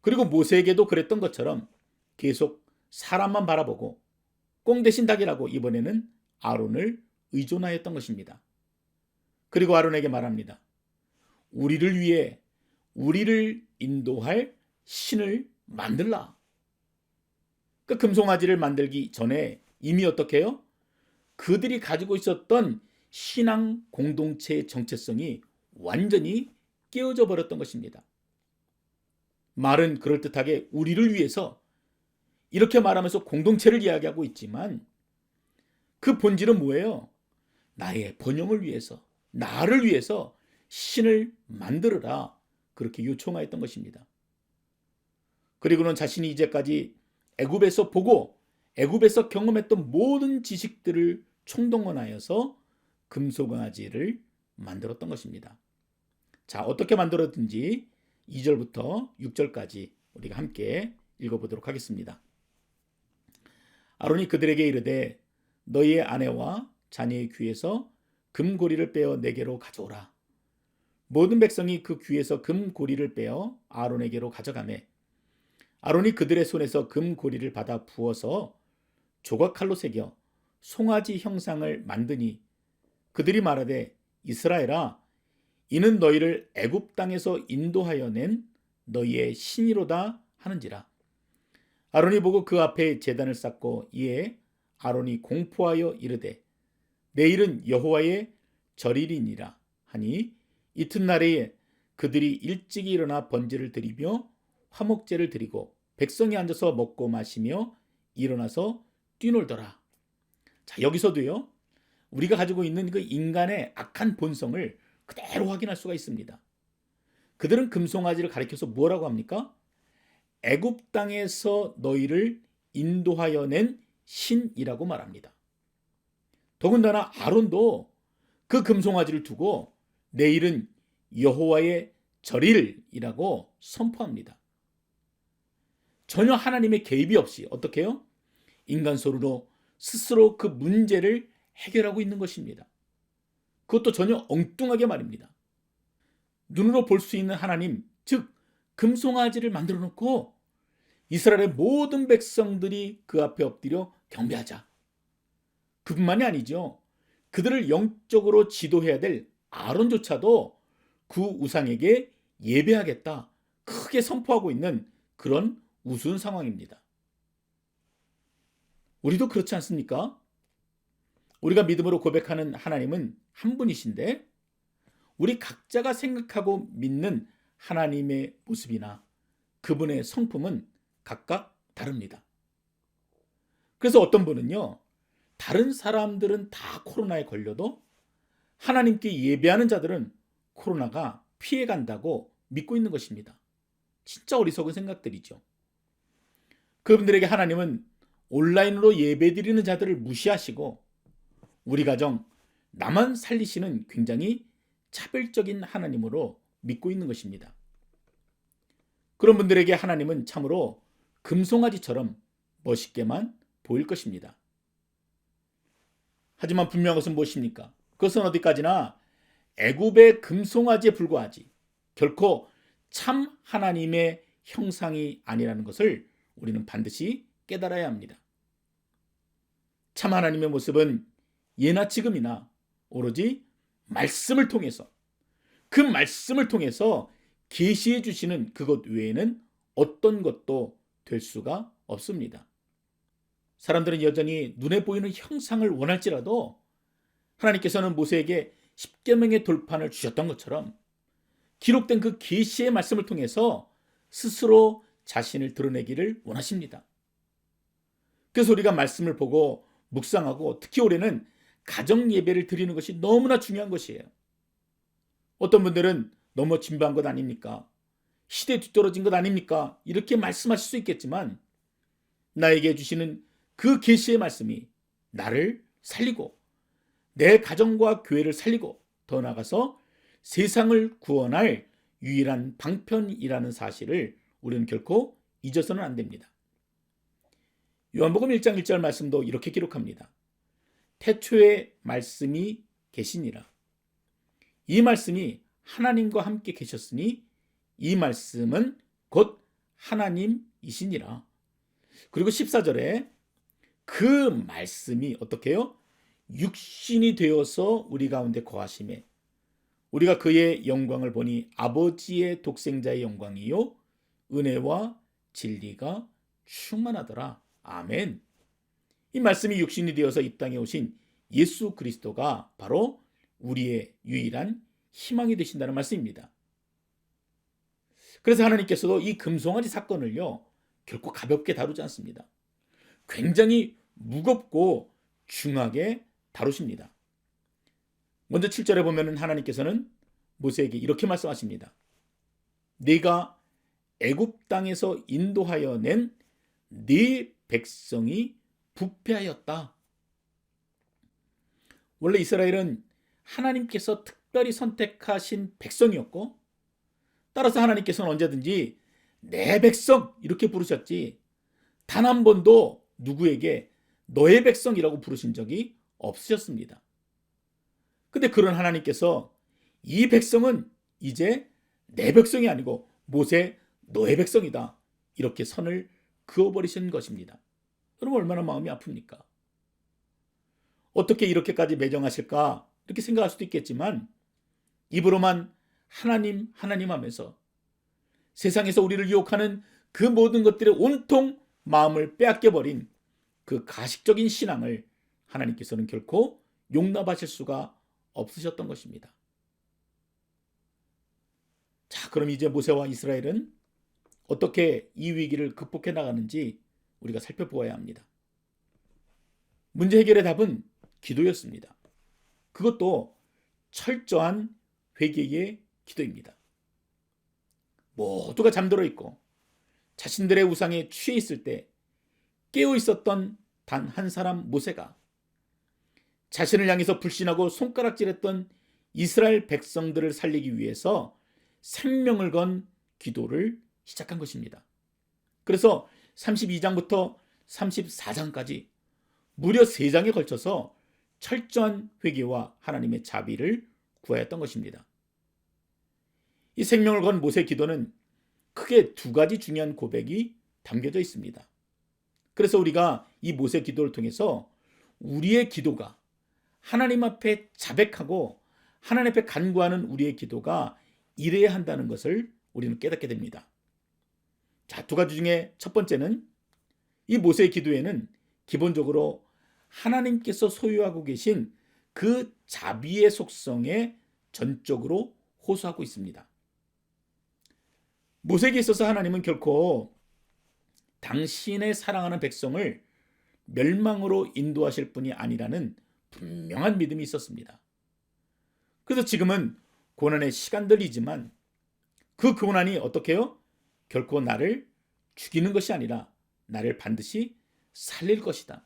그리고 모세에게도 그랬던 것처럼 계속 사람만 바라보고 꽁 대신 닭이라고 이번에는 아론을 의존하였던 것입니다. 그리고 아론에게 말합니다. 우리를 위해 우리를 인도할 신을 만들라. 그 금송아지를 만들기 전에 이미 어떻게 해요? 그들이 가지고 있었던 신앙 공동체의 정체성이 완전히 깨어져 버렸던 것입니다. 말은 그럴듯하게 우리를 위해서 이렇게 말하면서 공동체를 이야기하고 있지만 그 본질은 뭐예요? 나의 번영을 위해서, 나를 위해서 신을 만들어라, 그렇게 요청하였던 것입니다. 그리고는 자신이 이제까지 애굽에서 보고 애굽에서 경험했던 모든 지식들을 총동원하여서 금송아지를 만들었던 것입니다. 자, 어떻게 만들었든지 2절부터 6절까지 우리가 함께 읽어보도록 하겠습니다. 아론이 그들에게 이르되 너희의 아내와 자녀의 귀에서 금고리를 빼어 내게로 가져오라. 모든 백성이 그 귀에서 금고리를 빼어 아론에게로 가져가매 아론이 그들의 손에서 금고리를 받아 부어서 조각칼로 새겨 송아지 형상을 만드니 그들이 말하되 이스라엘아, 이는 너희를 애굽 땅에서 인도하여 낸 너희의 신이로다 하는지라. 아론이 보고 그 앞에 제단을 쌓고 이에 아론이 공포하여 이르되 내일은 여호와의 절일이니라 하니 이튿날에 그들이 일찍이 일어나 번제를 드리며 화목제를 드리고 백성이 앉아서 먹고 마시며 일어나서 뛰놀더라. 자, 여기서도요, 우리가 가지고 있는 그 인간의 악한 본성을 그대로 확인할 수가 있습니다. 그들은 금송아지를 가리켜서 뭐라고 합니까? 애굽 땅에서 너희를 인도하여 낸 신이라고 말합니다. 더군다나 아론도 그 금송아지를 두고 내일은 여호와의 절일이라고 선포합니다. 전혀 하나님의 개입이 없이 어떻게 해요? 인간 소리로 스스로 그 문제를 해결하고 있는 것입니다. 그것도 전혀 엉뚱하게 말입니다. 눈으로 볼 수 있는 하나님, 즉 금송아지를 만들어 놓고 이스라엘의 모든 백성들이 그 앞에 엎드려 경배하자. 그뿐만이 아니죠. 그들을 영적으로 지도해야 될 아론조차도 그 우상에게 예배하겠다, 크게 선포하고 있는 그런 우스운 상황입니다. 우리도 그렇지 않습니까? 우리가 믿음으로 고백하는 하나님은 한 분이신데 우리 각자가 생각하고 믿는 하나님의 모습이나 그분의 성품은 각각 다릅니다. 그래서 어떤 분은요, 다른 사람들은 다 코로나에 걸려도 하나님께 예배하는 자들은 코로나가 피해간다고 믿고 있는 것입니다. 진짜 어리석은 생각들이죠. 그분들에게 하나님은 온라인으로 예배드리는 자들을 무시하시고 우리 가정, 나만 살리시는 굉장히 차별적인 하나님으로 믿고 있는 것입니다. 그런 분들에게 하나님은 참으로 금송아지처럼 멋있게만 보일 것입니다. 하지만 분명한 것은 무엇입니까? 그것은 어디까지나 애굽의 금송아지에 불과하지 결코 참 하나님의 형상이 아니라는 것을 우리는 반드시 깨달아야 합니다. 참 하나님의 모습은 예나 지금이나 오로지 말씀을 통해서, 그 말씀을 통해서 계시해 주시는 그것 외에는 어떤 것도 될 수가 없습니다. 사람들은 여전히 눈에 보이는 형상을 원할지라도 하나님께서는 모세에게 십계명의 돌판을 주셨던 것처럼 기록된 그 계시의 말씀을 통해서 스스로 자신을 드러내기를 원하십니다. 그래서 우리가 말씀을 보고 묵상하고 특히 올해는 가정 예배를 드리는 것이 너무나 중요한 것이에요. 어떤 분들은 너무 진부한 것 아닙니까? 시대에 뒤떨어진 것 아닙니까? 이렇게 말씀하실 수 있겠지만 나에게 주시는 그 계시의 말씀이 나를 살리고 내 가정과 교회를 살리고 더 나아가서 세상을 구원할 유일한 방편이라는 사실을 우리는 결코 잊어서는 안 됩니다. 요한복음 1장 1절 말씀도 이렇게 기록합니다. 태초에 말씀이 계시니라. 이 말씀이 하나님과 함께 계셨으니 이 말씀은 곧 하나님이시니라. 그리고 14절에 그 말씀이 어떻게 해요? 육신이 되어서 우리 가운데 거하심에 우리가 그의 영광을 보니 아버지의 독생자의 영광이요 은혜와 진리가 충만하더라. 아멘. 이 말씀이 육신이 되어서 이 땅에 오신 예수 그리스도가 바로 우리의 유일한 희망이 되신다는 말씀입니다. 그래서 하나님께서도 이 금송아지 사건을요 결코 가볍게 다루지 않습니다. 굉장히 무겁고 중하게 다루십니다. 먼저 7절에 보면 하나님께서는 모세에게 이렇게 말씀하십니다. 네가 애굽 땅에서 인도하여 낸 네 백성이 부패하였다. 원래 이스라엘은 하나님께서 특별히 선택하신 백성이었고 따라서 하나님께서는 언제든지 내 백성 이렇게 부르셨지 단 한 번도 누구에게 너의 백성이라고 부르신 적이 없으셨습니다. 근데 그런 하나님께서 이 백성은 이제 내 백성이 아니고 모세 너의 백성이다 이렇게 선을 그어버리신 것입니다. 그럼 얼마나 마음이 아픕니까? 어떻게 이렇게까지 매정하실까 이렇게 생각할 수도 있겠지만 입으로만 하나님 하나님 하면서 세상에서 우리를 유혹하는 그 모든 것들에 온통 마음을 빼앗겨버린 그 가식적인 신앙을 하나님께서는 결코 용납하실 수가 없으셨던 것입니다. 자, 그럼 이제 모세와 이스라엘은 어떻게 이 위기를 극복해 나가는지 우리가 살펴보아야 합니다. 문제 해결의 답은 기도였습니다. 그것도 철저한 회개의 기도입니다. 모두가 잠들어 있고 자신들의 우상에 취해 있을 때 깨어 있었던 단 한 사람 모세가 자신을 향해서 불신하고 손가락질했던 이스라엘 백성들을 살리기 위해서 생명을 건 기도를 시작한 것입니다. 그래서 32장부터 34장까지 무려 3장에 걸쳐서 철저한 회개와 하나님의 자비를 구하였던 것입니다. 이 생명을 건 모세 기도는 크게 2가지 중요한 고백이 담겨져 있습니다. 그래서 우리가 이 모세 기도를 통해서 우리의 기도가 하나님 앞에 자백하고 하나님 앞에 간구하는 우리의 기도가 이래야 한다는 것을 우리는 깨닫게 됩니다. 자, 2가지 중에 첫 번째는 이 모세의 기도에는 기본적으로 하나님께서 소유하고 계신 그 자비의 속성에 전적으로 호소하고 있습니다. 모세에게 있어서 하나님은 결코 당신의 사랑하는 백성을 멸망으로 인도하실 분이 아니라는 분명한 믿음이 있었습니다. 그래서 지금은 고난의 시간들이지만 그 고난이 어떻게 해요? 결코 나를 죽이는 것이 아니라 나를 반드시 살릴 것이다.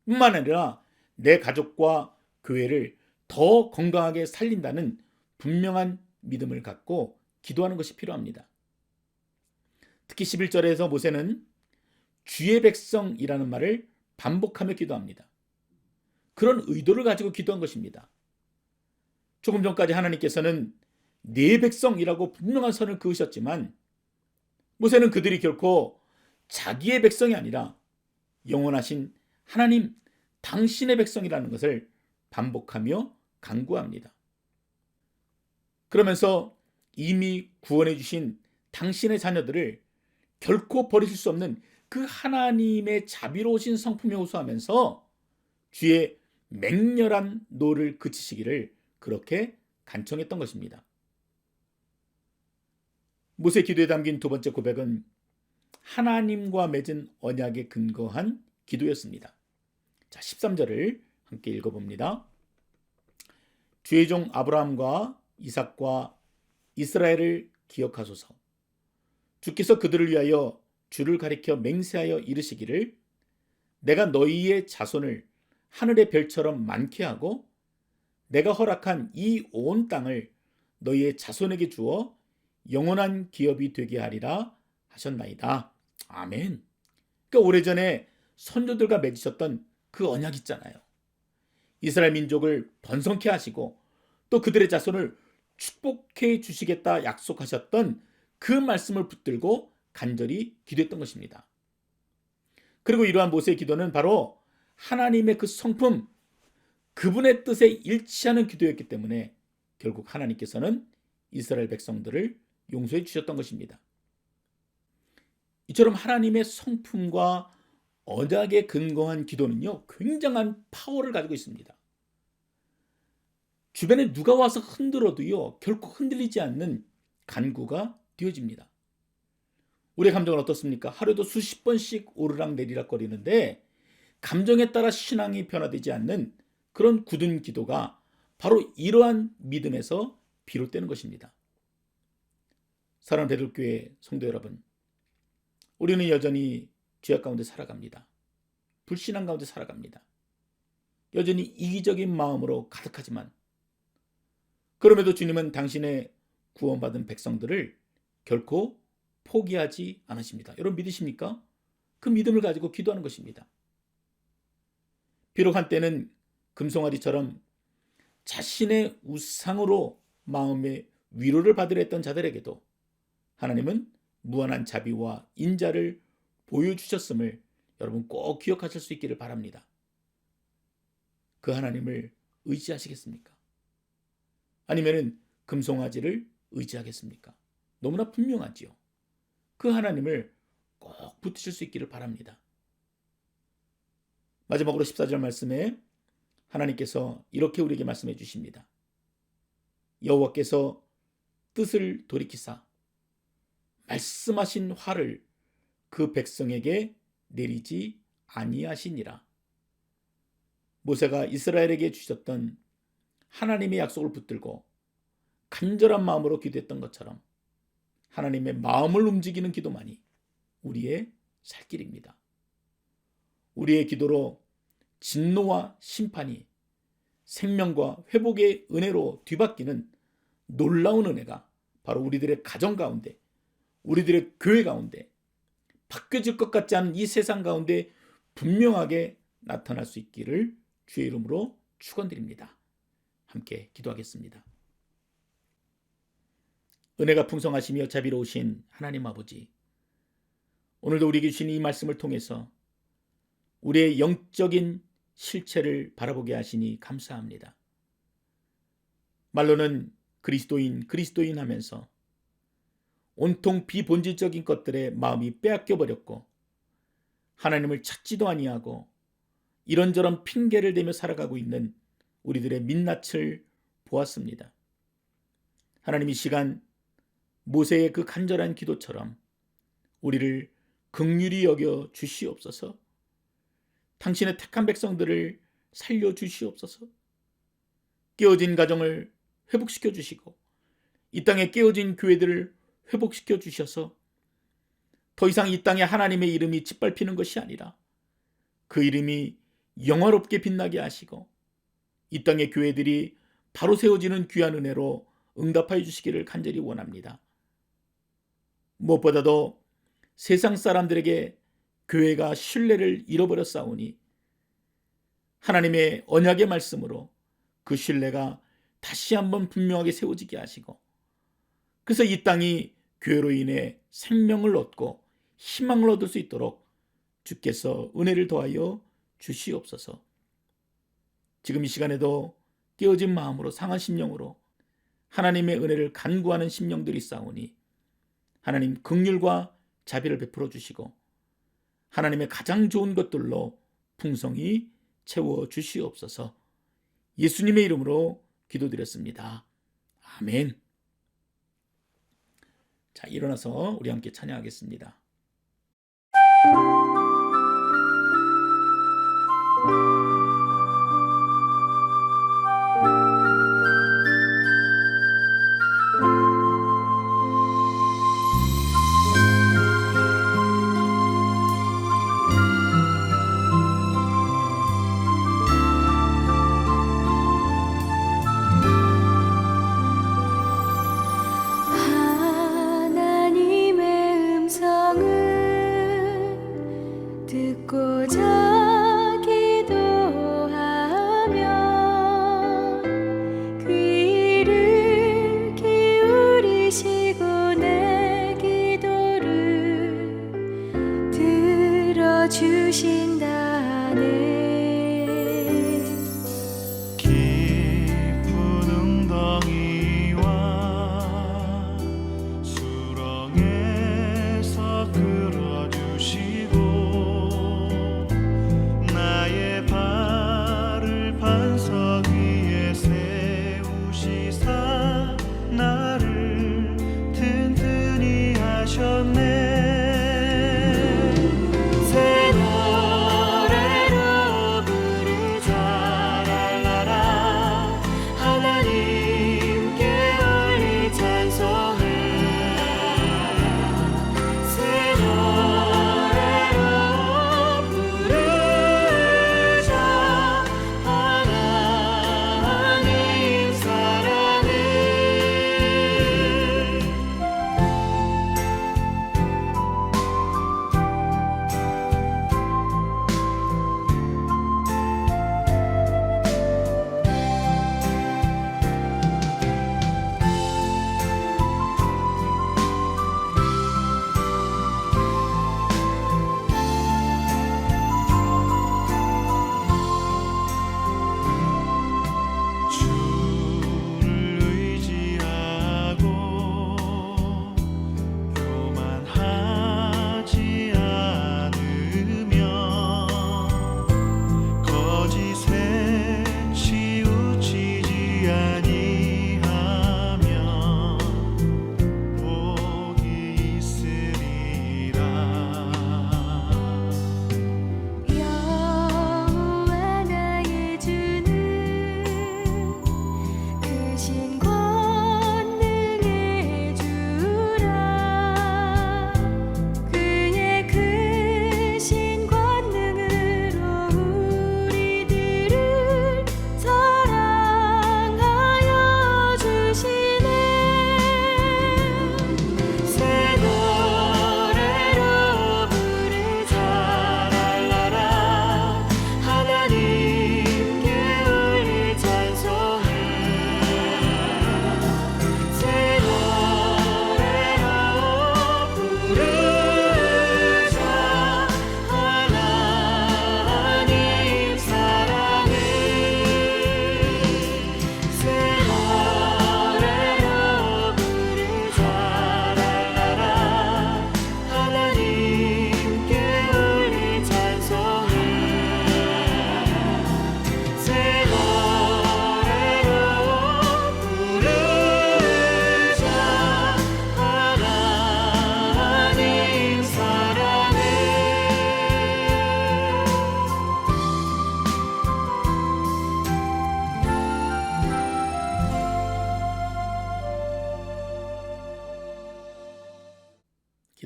뿐만 아니라 내 가족과 교회를 더 건강하게 살린다는 분명한 믿음을 갖고 기도하는 것이 필요합니다. 특히 11절에서 모세는 주의 백성이라는 말을 반복하며 기도합니다. 그런 의도를 가지고 기도한 것입니다. 조금 전까지 하나님께서는 네 백성이라고 분명한 선을 그으셨지만 모세는 그들이 결코 자기의 백성이 아니라 영원하신 하나님 당신의 백성이라는 것을 반복하며 간구합니다. 그러면서 이미 구원해 주신 당신의 자녀들을 결코 버리실 수 없는 그 하나님의 자비로우신 성품에 호소하면서 주의 맹렬한 노를 그치시기를 그렇게 간청했던 것입니다. 모세 기도에 담긴 2번째 고백은 하나님과 맺은 언약에 근거한 기도였습니다. 자, 13절을 함께 읽어봅니다. 주의 종 아브라함과 이삭과 이스라엘을 기억하소서. 주께서 그들을 위하여 주를 가리켜 맹세하여 이르시기를 내가 너희의 자손을 하늘의 별처럼 많게 하고 내가 허락한 이 온 땅을 너희의 자손에게 주어 영원한 기업이 되게 하리라 하셨나이다. 아멘. 그러니까 오래전에 선조들과 맺으셨던 그 언약 있잖아요. 이스라엘 민족을 번성케 하시고 또 그들의 자손을 축복해 주시겠다 약속하셨던 그 말씀을 붙들고 간절히 기도했던 것입니다. 그리고 이러한 모세의 기도는 바로 하나님의 그 성품, 그분의 뜻에 일치하는 기도였기 때문에 결국 하나님께서는 이스라엘 백성들을 용서해 주셨던 것입니다. 이처럼 하나님의 성품과 언약에 근거한 기도는요, 굉장한 파워를 가지고 있습니다. 주변에 누가 와서 흔들어도요, 결코 흔들리지 않는 간구가 되어집니다. 우리의 감정은 어떻습니까? 하루에도 수십 번씩 오르락 내리락 거리는데 감정에 따라 신앙이 변화되지 않는 그런 굳은 기도가 바로 이러한 믿음에서 비롯되는 것입니다. 사랑하는 베들교회 성도 여러분, 우리는 여전히 죄악 가운데 살아갑니다. 불신앙 가운데 살아갑니다. 여전히 이기적인 마음으로 가득하지만 그럼에도 주님은 당신의 구원받은 백성들을 결코 포기하지 않으십니다. 여러분 믿으십니까? 그 믿음을 가지고 기도하는 것입니다. 비록 한때는 금송아지처럼 자신의 우상으로 마음의 위로를 받으려 했던 자들에게도 하나님은 무한한 자비와 인자를 보여주셨음을 여러분 꼭 기억하실 수 있기를 바랍니다. 그 하나님을 의지하시겠습니까? 아니면은 금송아지를 의지하겠습니까? 너무나 분명하지요. 그 하나님을 꼭 붙으실 수 있기를 바랍니다. 마지막으로 14절 말씀에 하나님께서 이렇게 우리에게 말씀해 주십니다. 여호와께서 뜻을 돌이키사 말씀하신 화를 그 백성에게 내리지 아니하시니라. 모세가 이스라엘에게 주셨던 하나님의 약속을 붙들고 간절한 마음으로 기도했던 것처럼 하나님의 마음을 움직이는 기도만이 우리의 살 길입니다. 우리의 기도로 진노와 심판이 생명과 회복의 은혜로 뒤바뀌는 놀라운 은혜가 바로 우리들의 가정 가운데, 우리들의 교회 가운데, 바뀌어질 것 같지 않은 이 세상 가운데 분명하게 나타날 수 있기를 주의 이름으로 축원드립니다. 함께 기도하겠습니다. 은혜가 풍성하시며 자비로우신 하나님 아버지, 오늘도 우리에게 주신 이 말씀을 통해서 우리의 영적인 실체를 바라보게 하시니 감사합니다. 말로는 그리스도인 하면서 온통 비본질적인 것들에 마음이 빼앗겨 버렸고 하나님을 찾지도 아니하고 이런저런 핑계를 대며 살아가고 있는 우리들의 민낯을 보았습니다. 하나님, 이 시간 모세의 그 간절한 기도처럼 우리를 긍휼히 여겨 주시옵소서. 당신의 택한 백성들을 살려 주시옵소서. 깨어진 가정을 회복시켜 주시고 이 땅에 깨어진 교회들을 회복시켜 주셔서 더 이상 이 땅에 하나님의 이름이 짓밟히는 것이 아니라 그 이름이 영화롭게 빛나게 하시고 이 땅의 교회들이 바로 세워지는 귀한 은혜로 응답하여 주시기를 간절히 원합니다. 무엇보다도 세상 사람들에게 교회가 신뢰를 잃어버렸사오니 하나님의 언약의 말씀으로 그 신뢰가 다시 한번 분명하게 세워지게 하시고, 그래서 이 땅이 교회로 인해 생명을 얻고 희망을 얻을 수 있도록 주께서 은혜를 더하여 주시옵소서. 지금 이 시간에도 깨어진 마음으로 상한 심령으로 하나님의 은혜를 간구하는 심령들이 있사오니 하나님 긍휼과 자비를 베풀어 주시고 하나님의 가장 좋은 것들로 풍성히 채워 주시옵소서. 예수님의 이름으로 기도드렸습니다. 아멘. 자, 일어나서 우리 함께 찬양하겠습니다. 하나님의 음성을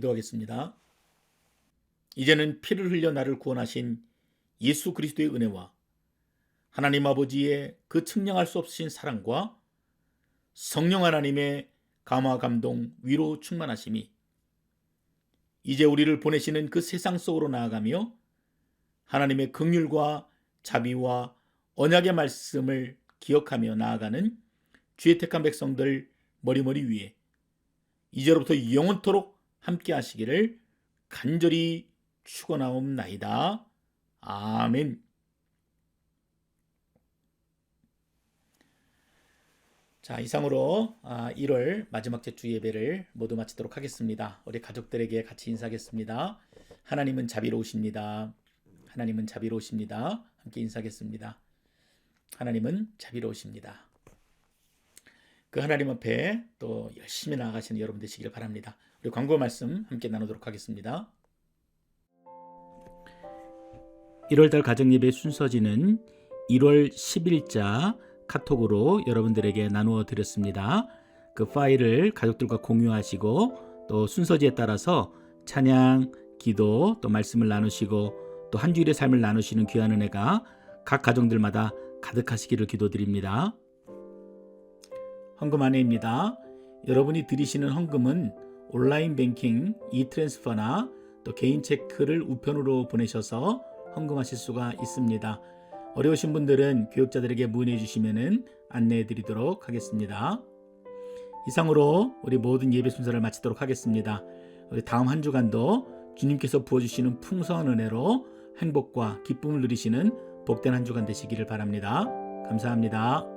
기도하겠습니다. 이제는 피를 흘려 나를 구원하신 예수 그리스도의 은혜와 하나님 아버지의 그 측량할 수 없으신 사랑과 성령 하나님의 감화 감동 위로 충만하심이 이제 우리를 보내시는 그 세상 속으로 나아가며 하나님의 긍휼과 자비와 언약의 말씀을 기억하며 나아가는 주의 택한 백성들 머리머리 위에 이제로부터 영원토록 함께 하시기를 간절히 축원하옵나이다. 아멘. 자, 이상으로 1월 마지막 주 예배를 모두 마치도록 하겠습니다. 우리 가족들에게 같이 인사하겠습니다. 하나님은 자비로우십니다. 하나님은 자비로우십니다. 함께 인사하겠습니다. 하나님은 자비로우십니다. 그 하나님 앞에 또 열심히 나아가시는 여러분 되시길 바랍니다. 우리 광고 말씀 함께 나누도록 하겠습니다. 1월달 가정예배 순서지는 1월 10일자 카톡으로 여러분들에게 나누어 드렸습니다. 그 파일을 가족들과 공유하시고 또 순서지에 따라서 찬양, 기도, 또 말씀을 나누시고 또 한 주일의 삶을 나누시는 귀한 은혜가 각 가정들마다 가득하시기를 기도드립니다. 헌금 안내입니다. 여러분이 드리시는 헌금은 온라인 뱅킹, 이트랜스퍼나 또 개인 체크를 우편으로 보내셔서 헌금하실 수가 있습니다. 어려우신 분들은 교육자들에게 문의해 주시면 안내해 드리도록 하겠습니다. 이상으로 우리 모든 예배 순서를 마치도록 하겠습니다. 우리 다음 한 주간도 주님께서 부어주시는 풍성한 은혜로 행복과 기쁨을 누리시는 복된 한 주간 되시기를 바랍니다. 감사합니다.